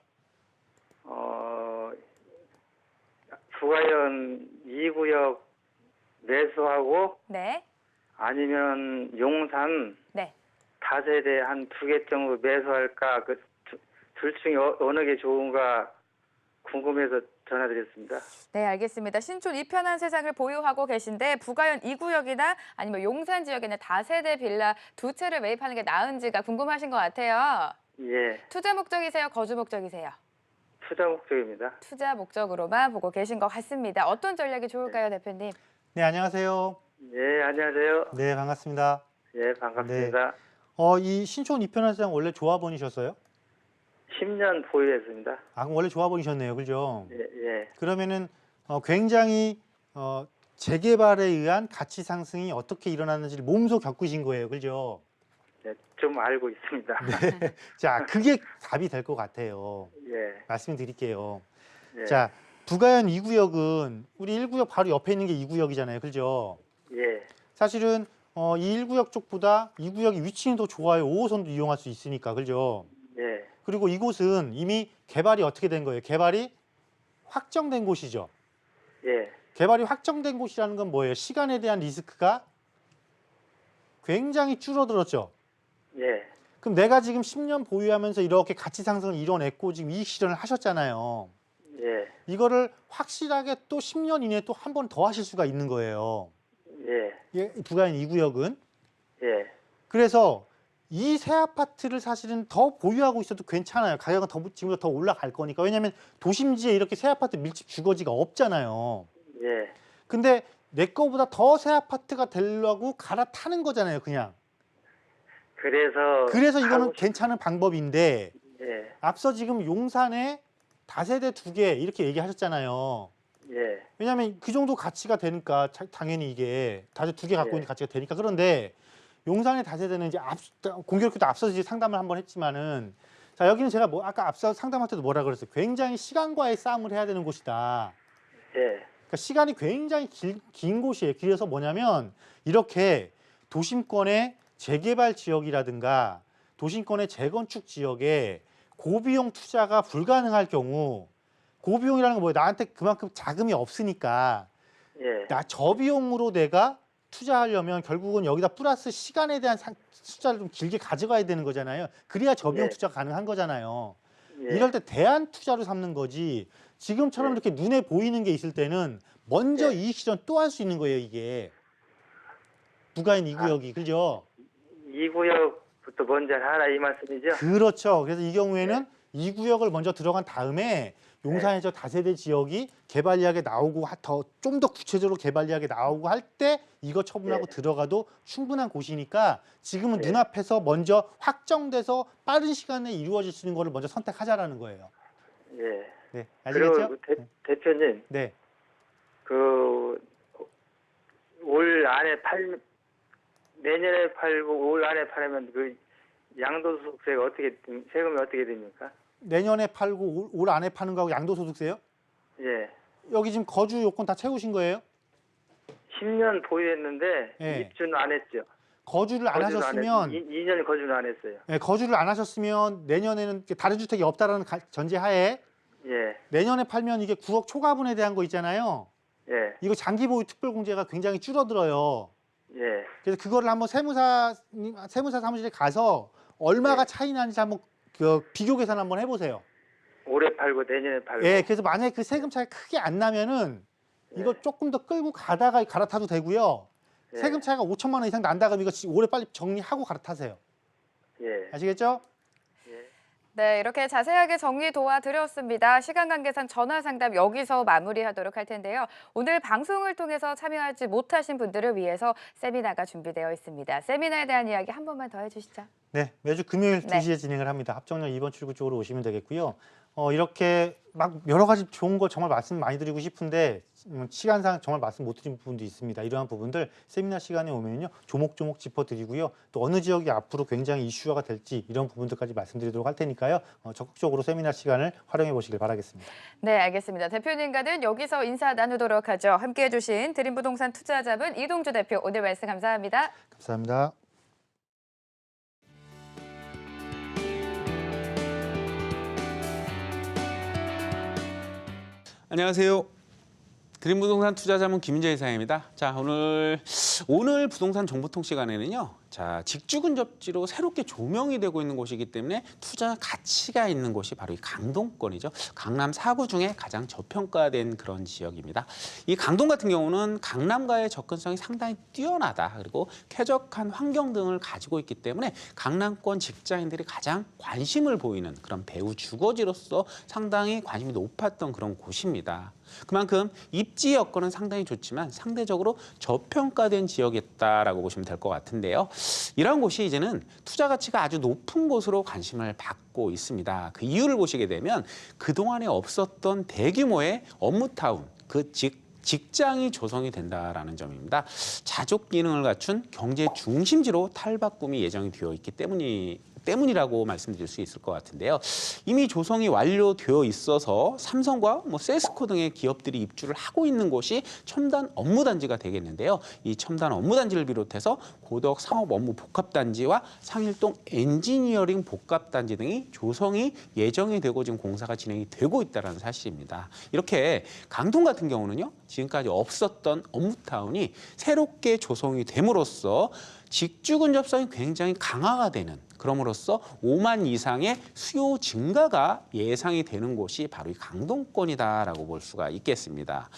부가현 2구역 매수하고
네,
아니면 용산
네.
다세대 한 2개 정도 매수할까 그 둘 중에 어느 게 좋은가 궁금해서 전화드렸습니다.
네, 알겠습니다. 신촌 이편한 세상을 보유하고 계신데 부가현 2구역이나 아니면 용산 지역에는 다세대 빌라 두 채를 매입하는 게 나은지가 궁금하신 것 같아요.
예,
투자 목적이세요? 거주 목적이세요?
투자 목적입니다.
투자 목적으로만 보고 계신 것 같습니다. 어떤 전략이 좋을까요, 대표님?
네, 안녕하세요.
예, 안녕하세요.
네, 반갑습니다.
예, 반갑습니다.
이 신촌 이편한 세상 원래 조합원이셨어요?
10년 보유했습니다.
아, 그럼 원래 조합원이셨네요. 그죠?
예, 예.
그러면은 굉장히 재개발에 의한 가치 상승이 어떻게 일어나는지를 몸소 겪으신 거예요. 그죠?
네, 좀 알고 있습니다.
네. 자, 그게 답이 될 것 같아요.
예,
말씀 드릴게요.
예,
자, 부가현 2구역은 우리 1구역 바로 옆에 있는 게 2구역이잖아요. 그죠?
예,
사실은 이 1구역 쪽보다 2구역이 위치는 더 좋아요. 5호선도 이용할 수 있으니까. 그죠?
예,
그리고 이곳은 이미 개발이 어떻게 된 거예요? 개발이 확정된 곳이죠.
예,
개발이 확정된 곳이라는 건 뭐예요? 시간에 대한 리스크가 굉장히 줄어들었죠.
예,
그럼 내가 지금 10년 보유하면서 이렇게 가치 상승을 이뤄냈고 지금 이익 실현을 하셨잖아요.
예,
이거를 확실하게 또 10년 이내에 또 한 번 더 하실 수가 있는 거예요.
예,
부가현 2구역은.
예,
그래서 이 새 아파트를 사실은 더 보유하고 있어도 괜찮아요. 가격은 지금보다 더 올라갈 거니까. 왜냐하면 도심지에 이렇게 새 아파트 밀집 주거지가 없잖아요.
예,
근데 내 거보다 더 새 아파트가 되려고 갈아타는 거잖아요, 그냥. 그래서 이거는 괜찮은 방법인데
예,
앞서 지금 용산에 다세대 2개 이렇게 얘기하셨잖아요.
예,
왜냐하면 그 정도 가치가 되니까 당연히 이게 다세대 2개 갖고
예.
있는 가치가 되니까. 그런데 용산의 다세대는 이제 공교롭게도 앞서 이제 상담을 한번 했지만은 자, 여기는 제가 아까 앞서 상담할 때도 뭐라 그랬어요? 굉장히 시간과의 싸움을 해야 되는 곳이다.
예,
그러니까 시간이 굉장히 긴 곳이에요. 그래서 뭐냐면 이렇게 도심권의 재개발 지역이라든가 도심권의 재건축 지역에 고비용 투자가 불가능할 경우, 고비용이라는 건 뭐예요? 나한테 그만큼 자금이 없으니까
예,
저비용으로 내가 투자하려면 결국은 여기다 플러스 시간에 대한 숫자를 좀 길게 가져가야 되는 거잖아요. 그래야 저비용
예.
투자가 가능한 거잖아요.
예,
이럴 때 대안 투자로 삼는 거지. 지금처럼
네.
이렇게 눈에 보이는 게 있을 때는 먼저
네.
이익 실현 또 할 수 있는 거예요, 이게. 부가현 2구역이. 그죠?
2구역부터 먼저 하라 이 말씀이죠?
그렇죠. 그래서 이 경우에는 2구역을 먼저 들어간 다음에 용산에서 다세대 지역이 개발 이야기 나오고 좀 더 구체적으로 개발 이야기 나오고 할 때 이거 처분하고
네.
들어가도 충분한 곳이니까 지금은
네.
눈앞에서 먼저 확정돼서 빠른 시간에 이루어질 수 있는 거를 먼저 선택하자라는 거예요.
예.
네, 아시겠죠?
그리고 대표님,
네.
올 안에 내년에 팔고 올 안에 팔면 그 양도소득세가 세금이 어떻게 됩니까?
내년에 팔고 올 안에 파는 거하고 양도소득세요?
예.
여기 지금 거주 요건 다 채우신 거예요?
10년 보유했는데
예.
입주는 안 했죠.
거주를 안 하셨으면
2년 거주를 안 했어요.
예, 거주를 안 하셨으면 내년에는 다른 주택이 없다라는 전제하에
예,
내년에 팔면 이게 9억 초과분에 대한 거 있잖아요.
예,
이거 장기 보유 특별 공제가 굉장히 줄어들어요.
예,
그래서 그거를 한번 세무사 사무실에 가서 얼마가 차이 나는지 한번 비교 계산 한번 해보세요.
올해 팔고 내년에 팔고.
예, 그래서 만약에 그 세금 차이 크게 안 나면은 이거
예.
조금 더 끌고 가다가 갈아타도 되고요.
예.
세금 차이가 5천만 원 이상 난다 그러면 이거 올해 빨리 정리하고 갈아타세요.
예.
아시겠죠?
네, 이렇게 자세하게 정리 도와드렸습니다. 시간 관계상 전화 상담 여기서 마무리하도록 할 텐데요. 오늘 방송을 통해서 참여하지 못하신 분들을 위해서 세미나가 준비되어 있습니다. 세미나에 대한 이야기 한 번만 더 해주시죠.
네, 매주 금요일
네.
2시에 진행을 합니다. 합정역 2번 출구 쪽으로 오시면 되겠고요. 이렇게 막 여러 가지 좋은 거 정말 말씀 많이 드리고 싶은데 시간상 정말 말씀 못 드린 부분도 있습니다. 이러한 부분들 세미나 시간에 오면요 조목조목 짚어드리고요. 또 어느 지역이 앞으로 굉장히 이슈화가 될지 이런 부분들까지 말씀드리도록 할 테니까요. 적극적으로 세미나 시간을 활용해 보시길 바라겠습니다.
네, 알겠습니다. 대표님과는 여기서 인사 나누도록 하죠. 함께해 주신 드림부동산 투자자분 이동주 대표 오늘 말씀 감사합니다.
감사합니다.
안녕하세요. 드림부동산 투자자문 김인재 이사입니다. 자, 오늘 부동산 정보통 시간에는요. 자, 직주근접지로 새롭게 조명이 되고 있는 곳이기 때문에 투자 가치가 있는 곳이 바로 이 강동권이죠. 강남 4구 중에 가장 저평가된 그런 지역입니다. 이 강동 같은 경우는 강남과의 접근성이 상당히 뛰어나다. 그리고 쾌적한 환경 등을 가지고 있기 때문에 강남권 직장인들이 가장 관심을 보이는 그런 배후 주거지로서 상당히 관심이 높았던 그런 곳입니다. 그만큼 입지 여건은 상당히 좋지만 상대적으로 저평가된 지역이었다라고 보시면 될 것 같은데요. 이러한 곳이 이제는 투자 가치가 아주 높은 곳으로 관심을 받고 있습니다. 그 이유를 보시게 되면 그동안에 없었던 대규모의 업무타운, 직장이 조성이 된다라는 점입니다. 자족 기능을 갖춘 경제 중심지로 탈바꿈이 예정이 되어 있기 때문이라고 말씀드릴 수 있을 것 같은데요. 이미 조성이 완료되어 있어서 삼성과 세스코 등의 기업들이 입주를 하고 있는 곳이 첨단 업무단지가 되겠는데요. 이 첨단 업무단지를 비롯해서 고덕 상업 업무 복합단지와 상일동 엔지니어링 복합단지 등이 조성이 예정이 되고 지금 공사가 진행이 되고 있다는 사실입니다. 이렇게 강동 같은 경우는요. 지금까지 없었던 업무타운이 새롭게 조성이 됨으로써 직주 근접성이 굉장히 강화가 되는 그럼으로써 5만 이상의 수요 증가가 예상이 되는 곳이 바로 이 강동권이다라고 볼 수가 있겠습니다.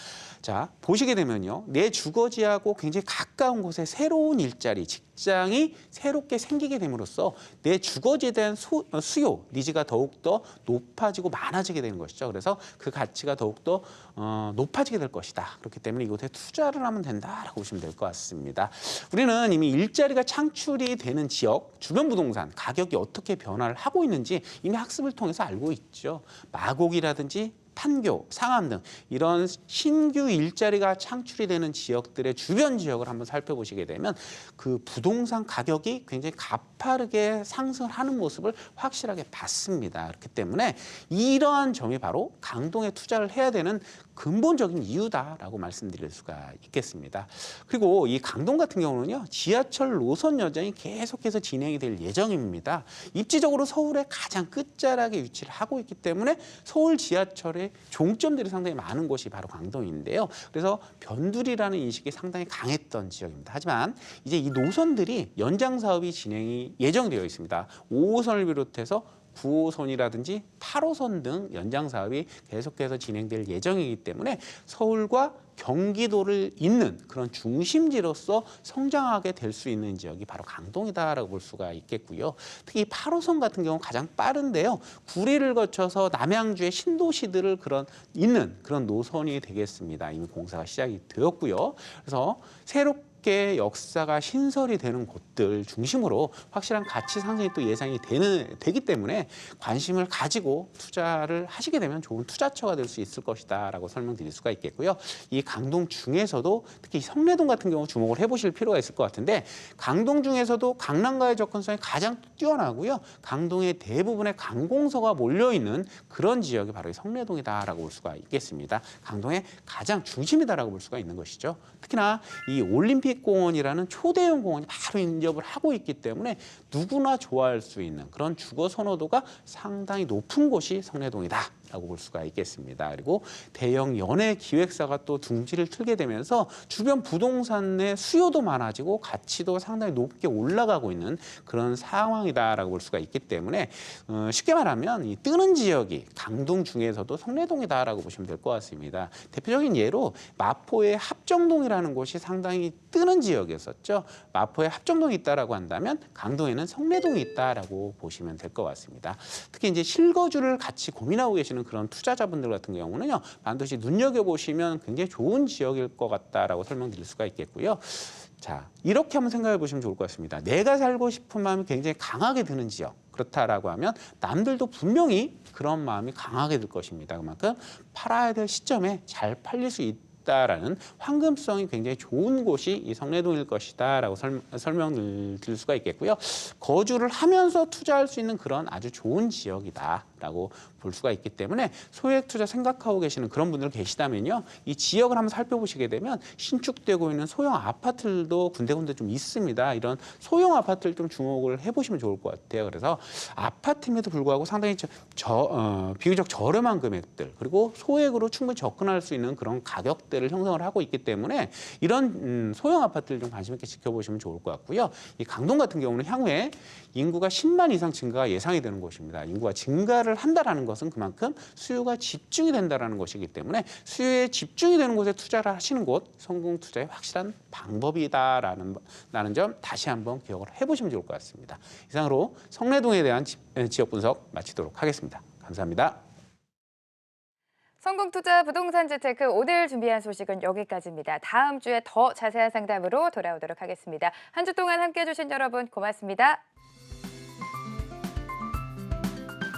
자, 보시게 되면요. 내 주거지하고 굉장히 가까운 곳에 새로운 일자리, 직장이 새롭게 생기게 됨으로써 내 주거지에 대한 수요, 니즈가 더욱더 높아지고 많아지게 되는 것이죠. 그래서 그 가치가 더욱더 높아지게 될 것이다. 그렇기 때문에 이곳에 투자를 하면 된다라고 보시면 될 것 같습니다. 우리는 이미 일자리가 창출이 되는 지역, 주변 부동산 가격이 어떻게 변화를 하고 있는지 이미 학습을 통해서 알고 있죠. 마곡이라든지 판교, 상암 등 이런 신규 일자리가 창출이 되는 지역들의 주변 지역을 한번 살펴보시게 되면 그 부동산 가격이 굉장히 가파르게 상승을 하는 모습을 확실하게 봤습니다. 그렇기 때문에 이러한 점이 바로 강동에 투자를 해야 되는 근본적인 이유다라고 말씀드릴 수가 있겠습니다. 그리고 이 강동 같은 경우는요. 지하철 노선 여정이 계속해서 진행이 될 예정입니다. 입지적으로 서울의 가장 끝자락에 위치를 하고 있기 때문에 서울 지하철의 종점들이 상당히 많은 곳이 바로 강동인데요. 그래서 변두리라는 인식이 상당히 강했던 지역입니다. 하지만 이제 이 노선들이 연장 사업이 진행이 예정되어 있습니다. 5호선을 비롯해서 9호선이라든지 8호선 등 연장 사업이 계속해서 진행될 예정이기 때문에 서울과 경기도를 잇는 그런 중심지로서 성장하게 될 수 있는 지역이 바로 강동이다라고 볼 수가 있겠고요. 특히 8호선 같은 경우 가장 빠른데요. 구리를 거쳐서 남양주의 신도시들을 잇는 그런 노선이 되겠습니다. 이미 공사가 시작이 되었고요. 그래서 새롭게 역사가 신설이 되는 곳들 중심으로 확실한 가치 상승이 또 예상이 되기 때문에 관심을 가지고 투자를 하시게 되면 좋은 투자처가 될 수 있을 것이다라고 설명드릴 수가 있겠고요. 이 강동 중에서도 특히 성내동 같은 경우 주목을 해보실 필요가 있을 것 같은데 강동 중에서도 강남과의 접근성이 가장 뛰어나고요. 강동의 대부분의 관공서가 몰려있는 그런 지역이 바로 성내동이다라고 볼 수가 있겠습니다. 강동의 가장 중심이다라고 볼 수가 있는 것이죠. 특히나 이 올림픽 올림픽 공원이라는 초대형 공원이 바로 인접을 하고 있기 때문에 누구나 좋아할 수 있는 그런 주거 선호도가 상당히 높은 곳이 성내동이다라고 볼 수가 있겠습니다. 그리고 대형 연예 기획사가 또 둥지를 틀게 되면서 주변 부동산 내 수요도 많아지고 가치도 상당히 높게 올라가고 있는 그런 상황이다라고 볼 수가 있기 때문에 쉽게 말하면 이 뜨는 지역이 강동 중에서도 성내동이다라고 보시면 될 것 같습니다. 대표적인 예로 마포의 합정동이라는 곳이 상당히 뜨는 지역이었었죠. 마포에 합정동이 있다라고 한다면 강동에는 성내동이 있다라고 보시면 될 것 같습니다. 특히 이제 실거주를 같이 고민하고 계시는 그런 투자자분들 같은 경우는요, 반드시 눈여겨보시면 굉장히 좋은 지역일 것 같다라고 설명드릴 수가 있겠고요. 자, 이렇게 한번 생각해 보시면 좋을 것 같습니다. 내가 살고 싶은 마음이 굉장히 강하게 드는 지역. 그렇다라고 하면 남들도 분명히 그런 마음이 강하게 들 것입니다. 그만큼 팔아야 될 시점에 잘 팔릴 수 있다라는 황금성이 굉장히 좋은 곳이 이 성내동일 것이다라고 설명드릴 수가 있겠고요. 거주를 하면서 투자할 수 있는 그런 아주 좋은 지역이다라고 볼 수가 있기 때문에 소액 투자 생각하고 계시는 그런 분들 계시다면요, 이 지역을 한번 살펴보시게 되면 신축되고 있는 소형 아파트들도 군데군데 좀 있습니다. 이런 소형 아파트를 좀 주목을 해보시면 좋을 것 같아요. 그래서 아파트임에도 불구하고 상당히 비교적 저렴한 금액들, 그리고 소액으로 충분히 접근할 수 있는 그런 가격대를 형성을 하고 있기 때문에 이런 소형 아파트를 좀 관심 있게 지켜보시면 좋을 것 같고요. 이 강동 같은 경우는 향후에 인구가 10만 이상 증가가 예상이 되는 곳입니다. 인구가 증가를 한다라는 것은 그만큼 수요가 집중이 된다는 것이기 때문에 수요에 집중이 되는 곳에 투자를 하시는 곳, 성공 투자의 확실한 방법이다라는 점 다시 한번 기억을 해보시면 좋을 것 같습니다. 이상으로 성내동에 대한 지역 분석 마치도록 하겠습니다. 감사합니다.
성공투자 부동산 재테크 오늘 준비한 소식은 여기까지입니다. 다음 주에 더 자세한 상담으로 돌아오도록 하겠습니다. 한 주 동안 함께해 주신 여러분 고맙습니다.